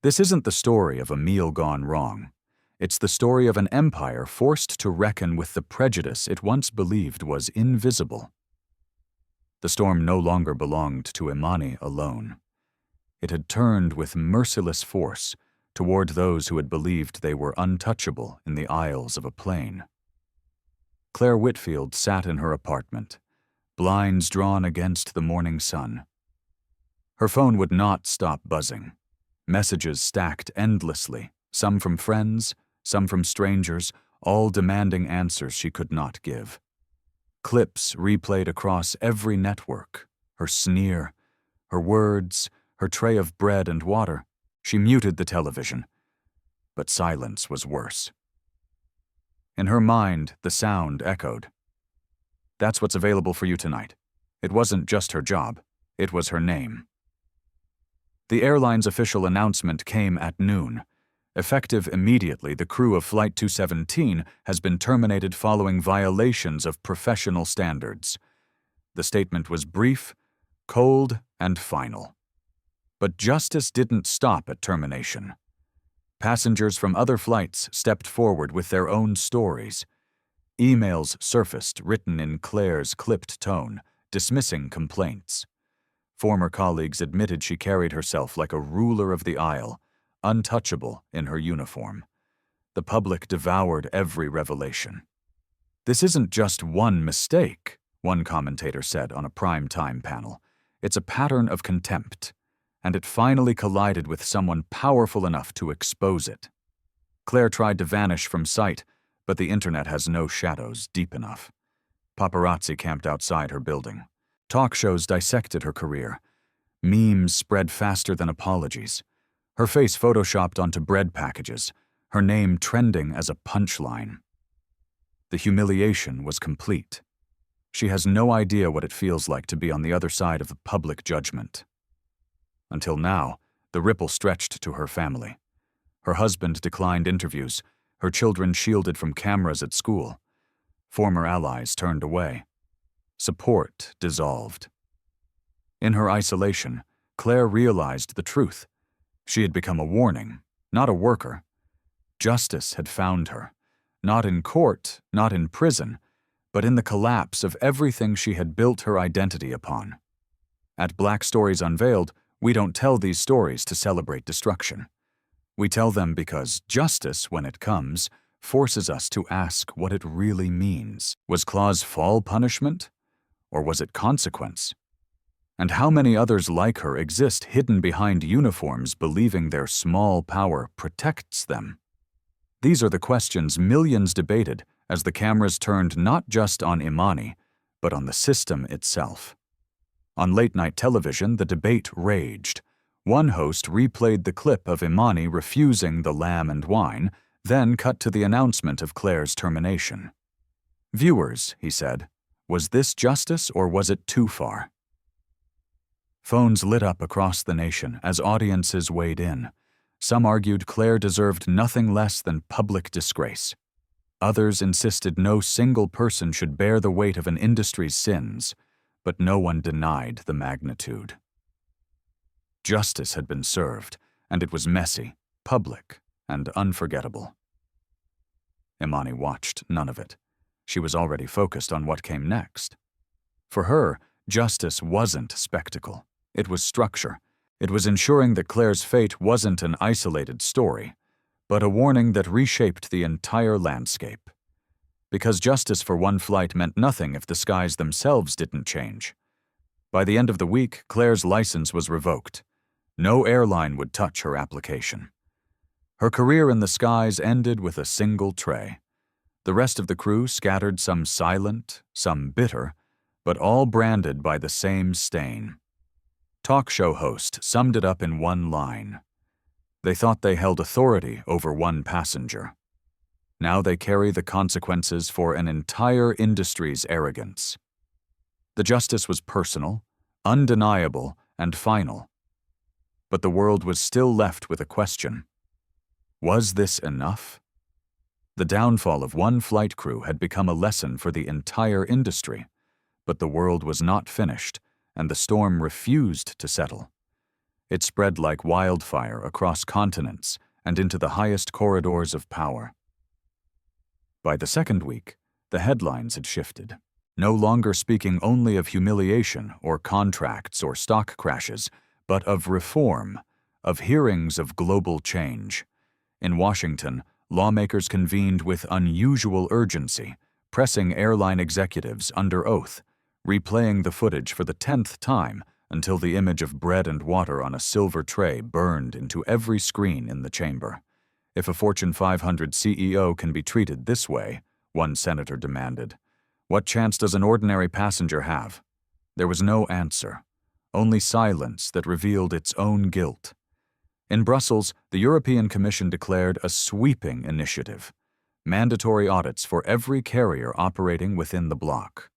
"This isn't the story of a meal gone wrong. It's the story of an empire forced to reckon with the prejudice it once believed was invisible." The storm no longer belonged to Imani alone. It had turned with merciless force toward those who had believed they were untouchable in the aisles of a plane. Claire Whitfield sat in her apartment, blinds drawn against the morning sun. Her phone would not stop buzzing. Messages stacked endlessly, some from friends, some from strangers, all demanding answers she could not give. Clips replayed across every network, her sneer, her words, her tray of bread and water. She muted the television, but silence was worse. In her mind, the sound echoed. "That's what's available for you tonight." It wasn't just her job, it was her name. The airline's official announcement came at noon. Effective immediately, the crew of Flight 217 has been terminated following violations of professional standards. The statement was brief, cold, and final. But justice didn't stop at termination. Passengers from other flights stepped forward with their own stories. Emails surfaced written in Claire's clipped tone, dismissing complaints. Former colleagues admitted she carried herself like a ruler of the aisle, untouchable in her uniform. The public devoured every revelation. "This isn't just one mistake," one commentator said on a prime-time panel. "It's a pattern of contempt, and it finally collided with someone powerful enough to expose it." Claire tried to vanish from sight, but the internet has no shadows deep enough. Paparazzi camped outside her building. Talk shows dissected her career. Memes spread faster than apologies. Her face photoshopped onto bread packages, her name trending as a punchline. The humiliation was complete. She has no idea what it feels like to be on the other side of the public judgment. Until now, the ripple stretched to her family. Her husband declined interviews, her children shielded from cameras at school. Former allies turned away. Support dissolved. In her isolation, Claire realized the truth. She had become a warning, not a worker. Justice had found her, not in court, not in prison, but in the collapse of everything she had built her identity upon. At Black Stories Unveiled, we don't tell these stories to celebrate destruction. We tell them because justice, when it comes, forces us to ask what it really means. Was Claw's fall punishment? Or was it consequence? And how many others like her exist hidden behind uniforms, believing their small power protects them? These are the questions millions debated as the cameras turned not just on Imani, but on the system itself. On late-night television, the debate raged. One host replayed the clip of Imani refusing the lamb and wine, then cut to the announcement of Claire's termination. "Viewers," he said, "was this justice or was it too far?" Phones lit up across the nation as audiences weighed in. Some argued Claire deserved nothing less than public disgrace. Others insisted no single person should bear the weight of an industry's sins, but no one denied the magnitude. Justice had been served, and it was messy, public, and unforgettable. Imani watched none of it. She was already focused on what came next. For her, justice wasn't spectacle. It was structure. It was ensuring that Claire's fate wasn't an isolated story, but a warning that reshaped the entire landscape. Because justice for one flight meant nothing if the skies themselves didn't change. By the end of the week, Claire's license was revoked. No airline would touch her application. Her career in the skies ended with a single tray. The rest of the crew scattered, some silent, some bitter, but all branded by the same stain. Talk show host summed it up in one line. They thought they held authority over one passenger. Now they carry the consequences for an entire industry's arrogance. The justice was personal, undeniable, and final. But the world was still left with a question. Was this enough? The downfall of one flight crew had become a lesson for the entire industry, but the world was not finished, and the storm refused to settle. It spread like wildfire across continents and into the highest corridors of power. By the second week, the headlines had shifted, no longer speaking only of humiliation or contracts or stock crashes, but of reform, of hearings of global change. In Washington, lawmakers convened with unusual urgency, pressing airline executives under oath, replaying the footage for the 10th time until the image of bread and water on a silver tray burned into every screen in the chamber. If a Fortune 500 CEO can be treated this way, one senator demanded, what chance does an ordinary passenger have? There was no answer, only silence that revealed its own guilt. In Brussels, the European Commission declared a sweeping initiative, mandatory audits for every carrier operating within the bloc.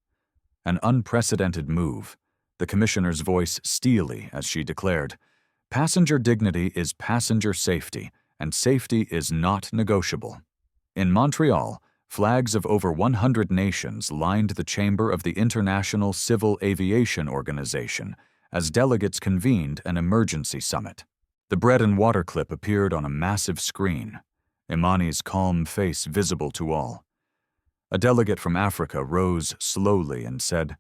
An unprecedented move, the commissioner's voice steely as she declared, passenger dignity is passenger safety, and safety is not negotiable. In Montreal, flags of over 100 nations lined the chamber of the International Civil Aviation Organization as delegates convened an emergency summit. The bread and water clip appeared on a massive screen, Imani's calm face visible to all. A delegate from Africa rose slowly and said,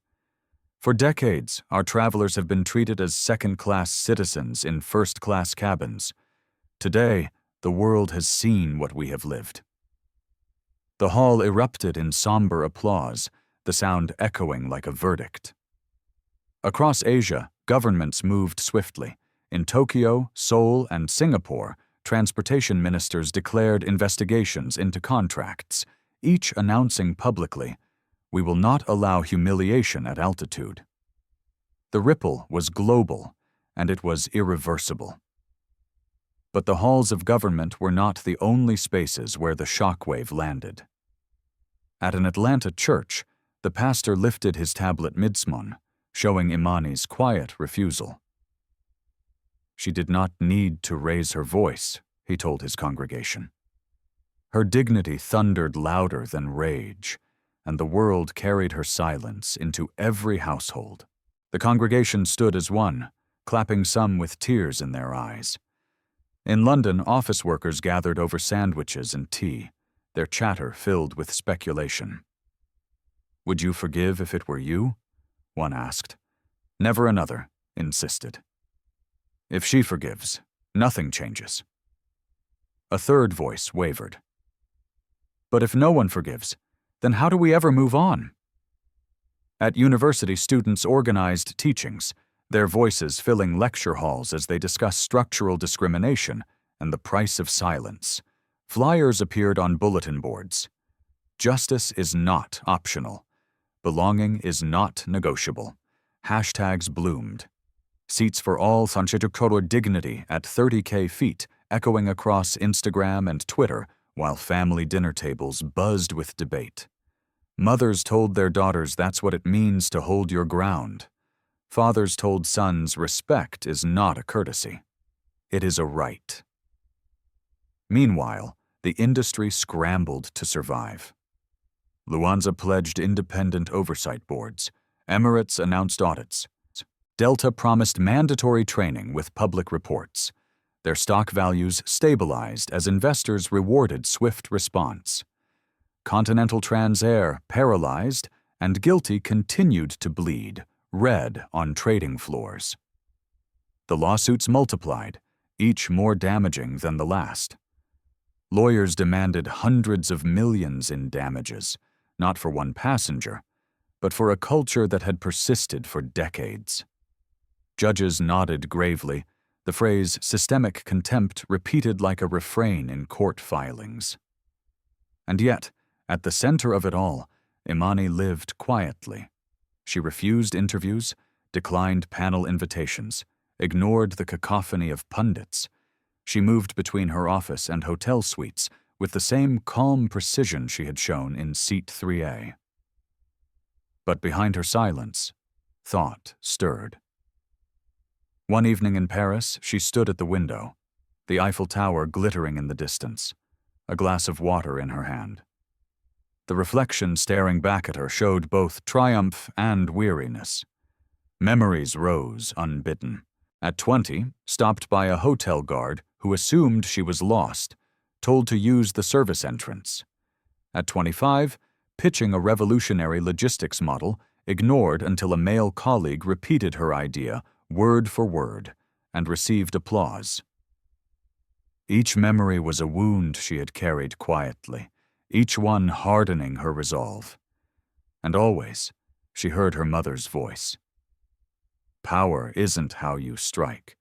"For decades, our travelers have been treated as second-class citizens in first-class cabins. Today, the world has seen what we have lived." The hall erupted in somber applause, the sound echoing like a verdict. Across Asia, governments moved swiftly. In Tokyo, Seoul, and Singapore, transportation ministers declared investigations into contracts, each announcing publicly, "We will not allow humiliation at altitude." The ripple was global, and it was irreversible. But the halls of government were not the only spaces where the shockwave landed. At an Atlanta church, the pastor lifted his tablet midsmon, showing Imani's quiet refusal. She did not need to raise her voice, he told his congregation. Her dignity thundered louder than rage, and the world carried her silence into every household. The congregation stood as one, clapping some with tears in their eyes. In London, office workers gathered over sandwiches and tea, their chatter filled with speculation. "Would you forgive if it were you?" one asked. "Never another," insisted. "If she forgives, nothing changes." A third voice wavered. "But if no one forgives, then how do we ever move on?" At university, students organized teachings, their voices filling lecture halls as they discussed structural discrimination and the price of silence. Flyers appeared on bulletin boards. Justice is not optional. Belonging is not negotiable. Hashtags bloomed. Seats for all sanchitotor dignity at 30K feet, echoing across Instagram and Twitter, while family dinner tables buzzed with debate. Mothers told their daughters that's what it means to hold your ground. Fathers told sons respect is not a courtesy. It is a right. Meanwhile, the industry scrambled to survive. Lufthansa pledged independent oversight boards. Emirates announced audits. Delta promised mandatory training with public reports. Their stock values stabilized as investors rewarded swift response. Continental Transair, paralyzed, and guilty, continued to bleed, red on trading floors. The lawsuits multiplied, each more damaging than the last. Lawyers demanded hundreds of millions in damages, not for one passenger, but for a culture that had persisted for decades. Judges nodded gravely, the phrase systemic contempt repeated like a refrain in court filings. And yet, at the center of it all, Imani lived quietly. She refused interviews, declined panel invitations, ignored the cacophony of pundits. She moved between her office and hotel suites with the same calm precision she had shown in seat 3A. But behind her silence, thought stirred. One evening in Paris, she stood at the window, the Eiffel Tower glittering in the distance, a glass of water in her hand. The reflection staring back at her showed both triumph and weariness. Memories rose unbidden. At 20, stopped by a hotel guard who assumed she was lost, told to use the service entrance. At 25, pitching a revolutionary logistics model, ignored until a male colleague repeated her idea word for word, and received applause. Each memory was a wound she had carried quietly, each one hardening her resolve. And always, she heard her mother's voice. Power isn't how you strike.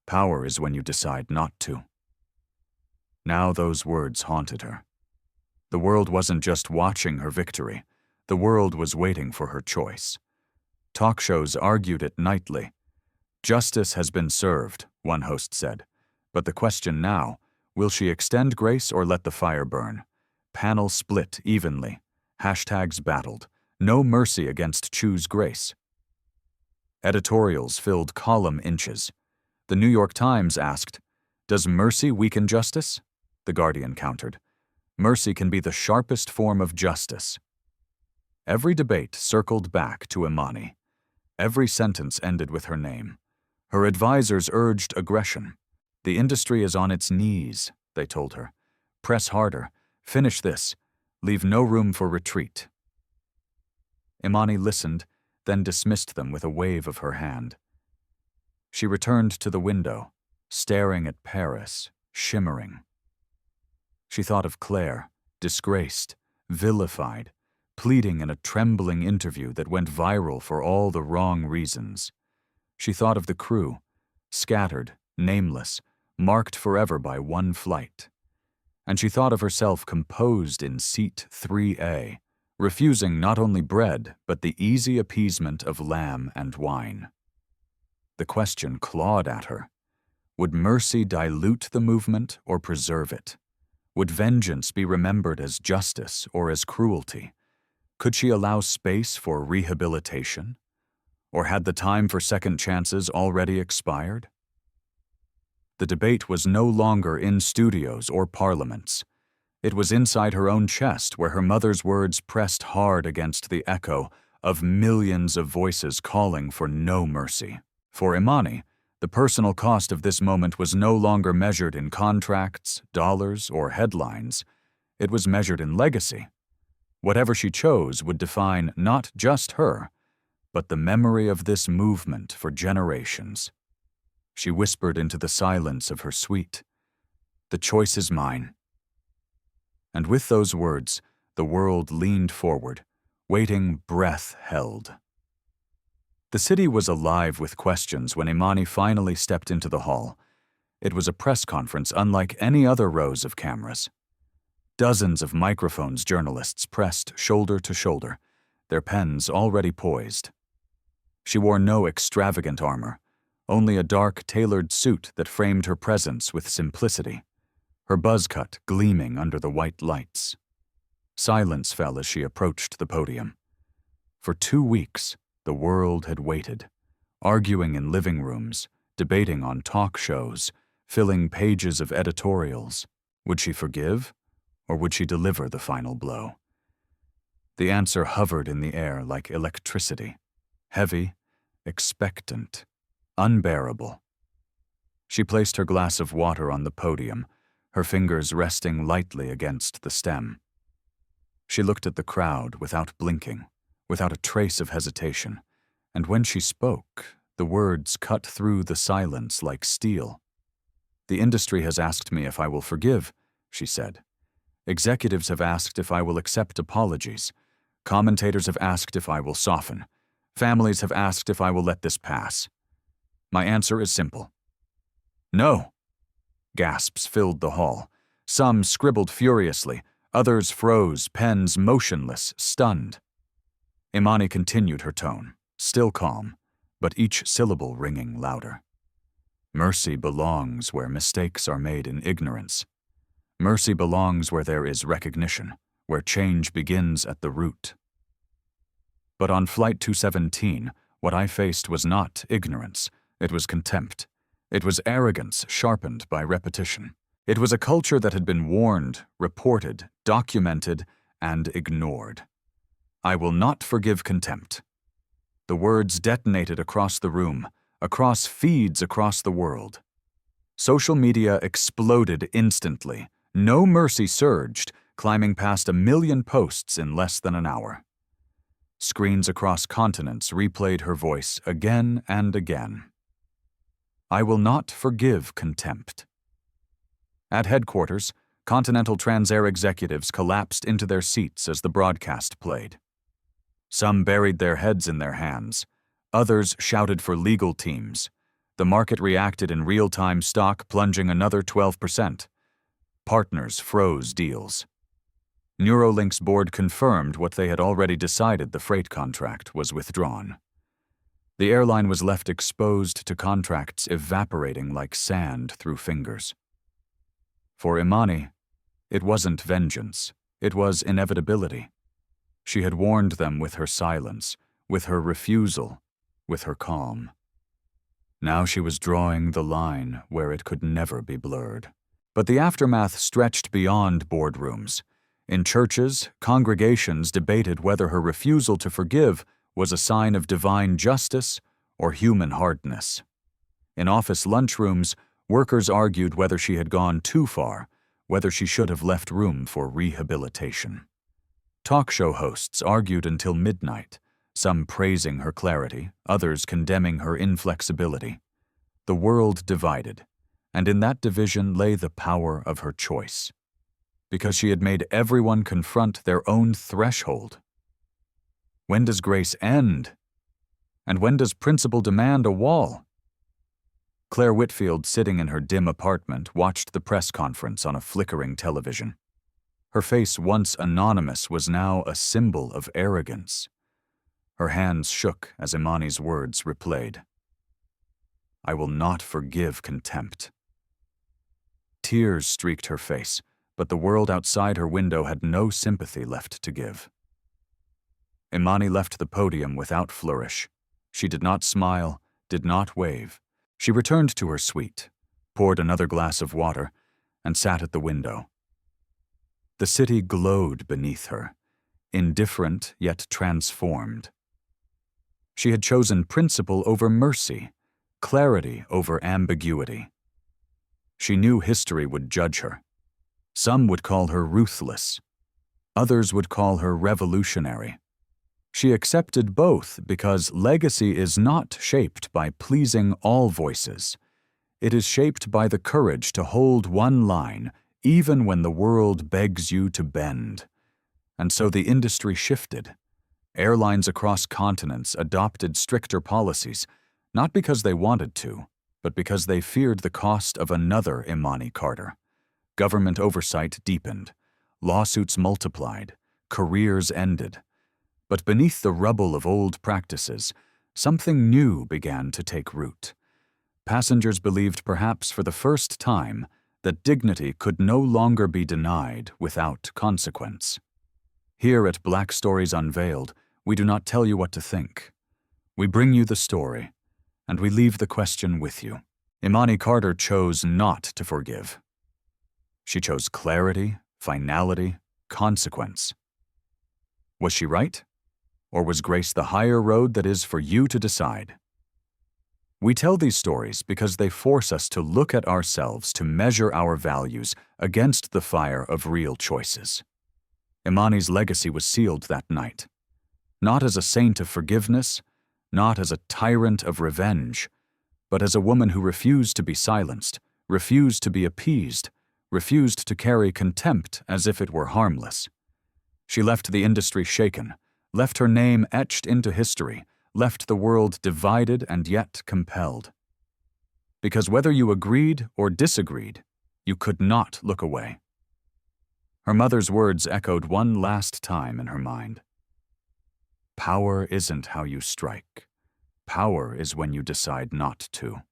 Power is when you decide not to. Now those words haunted her. The world wasn't just watching her victory. The world was waiting for her choice. Talk shows argued it nightly. "Justice has been served," one host said. But the question now, will she extend grace or let the fire burn? Panel split evenly. Hashtags battled. No mercy against choose grace. Editorials filled column inches. The New York Times asked, "Does mercy weaken justice?" The Guardian countered, "Mercy can be the sharpest form of justice." Every debate circled back to Imani. Every sentence ended with her name. Her advisors urged aggression. The industry is on its knees, they told her. Press harder. Finish this. Leave no room for retreat. Imani listened, then dismissed them with a wave of her hand. She returned to the window, staring at Paris, shimmering. She thought of Claire, disgraced, vilified, pleading in a trembling interview that went viral for all the wrong reasons. She thought of the crew, scattered, nameless, marked forever by one flight. And she thought of herself composed in seat 3A, refusing not only bread but the easy appeasement of lamb and wine. The question clawed at her. Would mercy dilute the movement or preserve it? Would vengeance be remembered as justice or as cruelty? Could she allow space for rehabilitation? Or had the time for second chances already expired? The debate was no longer in studios or parliaments. It was inside her own chest, where her mother's words pressed hard against the echo of millions of voices calling for no mercy. For Imani, the personal cost of this moment was no longer measured in contracts, dollars, or headlines. It was measured in legacy. Whatever she chose would define not just her, but the memory of this movement for generations. She whispered into the silence of her suite, "The choice is mine." And with those words, the world leaned forward, waiting, breath held. The city was alive with questions when Imani finally stepped into the hall. It was a press conference unlike any other rows of cameras. Dozens of microphones journalists pressed shoulder to shoulder, their pens already poised. She wore no extravagant armor, only a dark, tailored suit that framed her presence with simplicity, her buzz cut gleaming under the white lights. Silence fell as she approached the podium. For 2 weeks, the world had waited, arguing in living rooms, debating on talk shows, filling pages of editorials. Would she forgive, or would she deliver the final blow? The answer hovered in the air like electricity, heavy, expectant, unbearable. She placed her glass of water on the podium, her fingers resting lightly against the stem. She looked at the crowd without blinking, without a trace of hesitation, and when she spoke, the words cut through the silence like steel. "The industry has asked me if I will forgive," she said. "Executives have asked if I will accept apologies. Commentators have asked if I will soften. Families have asked if I will let this pass. My answer is simple. No." Gasps filled the hall. Some scribbled furiously, others froze, pens motionless, stunned. Imani continued her tone, still calm, but each syllable ringing louder. "Mercy belongs where mistakes are made in ignorance. Mercy belongs where there is recognition, where change begins at the root." But on Flight 217, what I faced was not ignorance. It was contempt. It was arrogance sharpened by repetition. It was a culture that had been warned, reported, documented, and ignored. "I will not forgive contempt." The words detonated across the room, across feeds across the world. Social media exploded instantly. No mercy surged, climbing past 1 million posts in less than an hour. Screens across continents replayed her voice again and again. "I will not forgive contempt." At headquarters, Continental Transair executives collapsed into their seats as the broadcast played. Some buried their heads in their hands. Others shouted for legal teams. The market reacted in real-time, stock plunging another 12%. Partners froze deals. Neuralink's board confirmed what they had already decided: the freight contract was withdrawn. The airline was left exposed to contracts evaporating like sand through fingers. For Imani, it wasn't vengeance, it was inevitability. She had warned them with her silence, with her refusal, with her calm. Now she was drawing the line where it could never be blurred. But the aftermath stretched beyond boardrooms. In churches, congregations debated whether her refusal to forgive was a sign of divine justice or human hardness. In office lunchrooms, workers argued whether she had gone too far, whether she should have left room for rehabilitation. Talk show hosts argued until midnight, some praising her clarity, others condemning her inflexibility. The world divided, and in that division lay the power of her choice, because she had made everyone confront their own threshold. When does grace end? And when does principle demand a wall? Claire Whitfield, sitting in her dim apartment, watched the press conference on a flickering television. Her face, once anonymous, was now a symbol of arrogance. Her hands shook as Imani's words replayed. "I will not forgive contempt." Tears streaked her face, but the world outside her window had no sympathy left to give. Imani left the podium without flourish. She did not smile, did not wave. She returned to her suite, poured another glass of water, and sat at the window. The city glowed beneath her, indifferent yet transformed. She had chosen principle over mercy, clarity over ambiguity. She knew history would judge her. Some would call her ruthless. Others would call her revolutionary. She accepted both because legacy is not shaped by pleasing all voices. It is shaped by the courage to hold one line, even when the world begs you to bend. And so the industry shifted. Airlines across continents adopted stricter policies, not because they wanted to, but because they feared the cost of another Imani Carter. Government oversight deepened. Lawsuits multiplied. Careers ended. But beneath the rubble of old practices, something new began to take root. Passengers believed, perhaps for the first time, that dignity could no longer be denied without consequence. Here at Black Stories Unveiled, we do not tell you what to think. We bring you the story, and we leave the question with you. Imani Carter chose not to forgive. She chose clarity, finality, consequence. Was she right? Or was grace the higher road that is for you to decide? We tell these stories because they force us to look at ourselves, to measure our values against the fire of real choices. Imani's legacy was sealed that night. Not as a saint of forgiveness, not as a tyrant of revenge, but as a woman who refused to be silenced, refused to be appeased, refused to carry contempt as if it were harmless. She left the industry shaken, left her name etched into history, left the world divided and yet compelled. Because whether you agreed or disagreed, you could not look away. Her mother's words echoed one last time in her mind. Power isn't how you strike. Power is when you decide not to.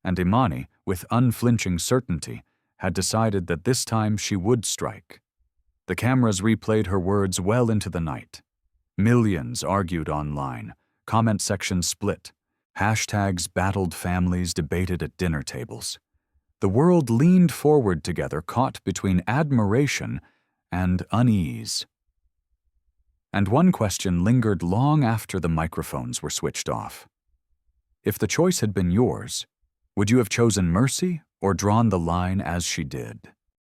And Imani, with unflinching certainty, had decided that this time she would strike. The cameras replayed her words well into the night. Millions argued online, comment sections split, hashtags battled families debated at dinner tables. The world leaned forward together, caught between admiration and unease. And one question lingered long after the microphones were switched off. If the choice had been yours, would you have chosen mercy or drawn the line as she did?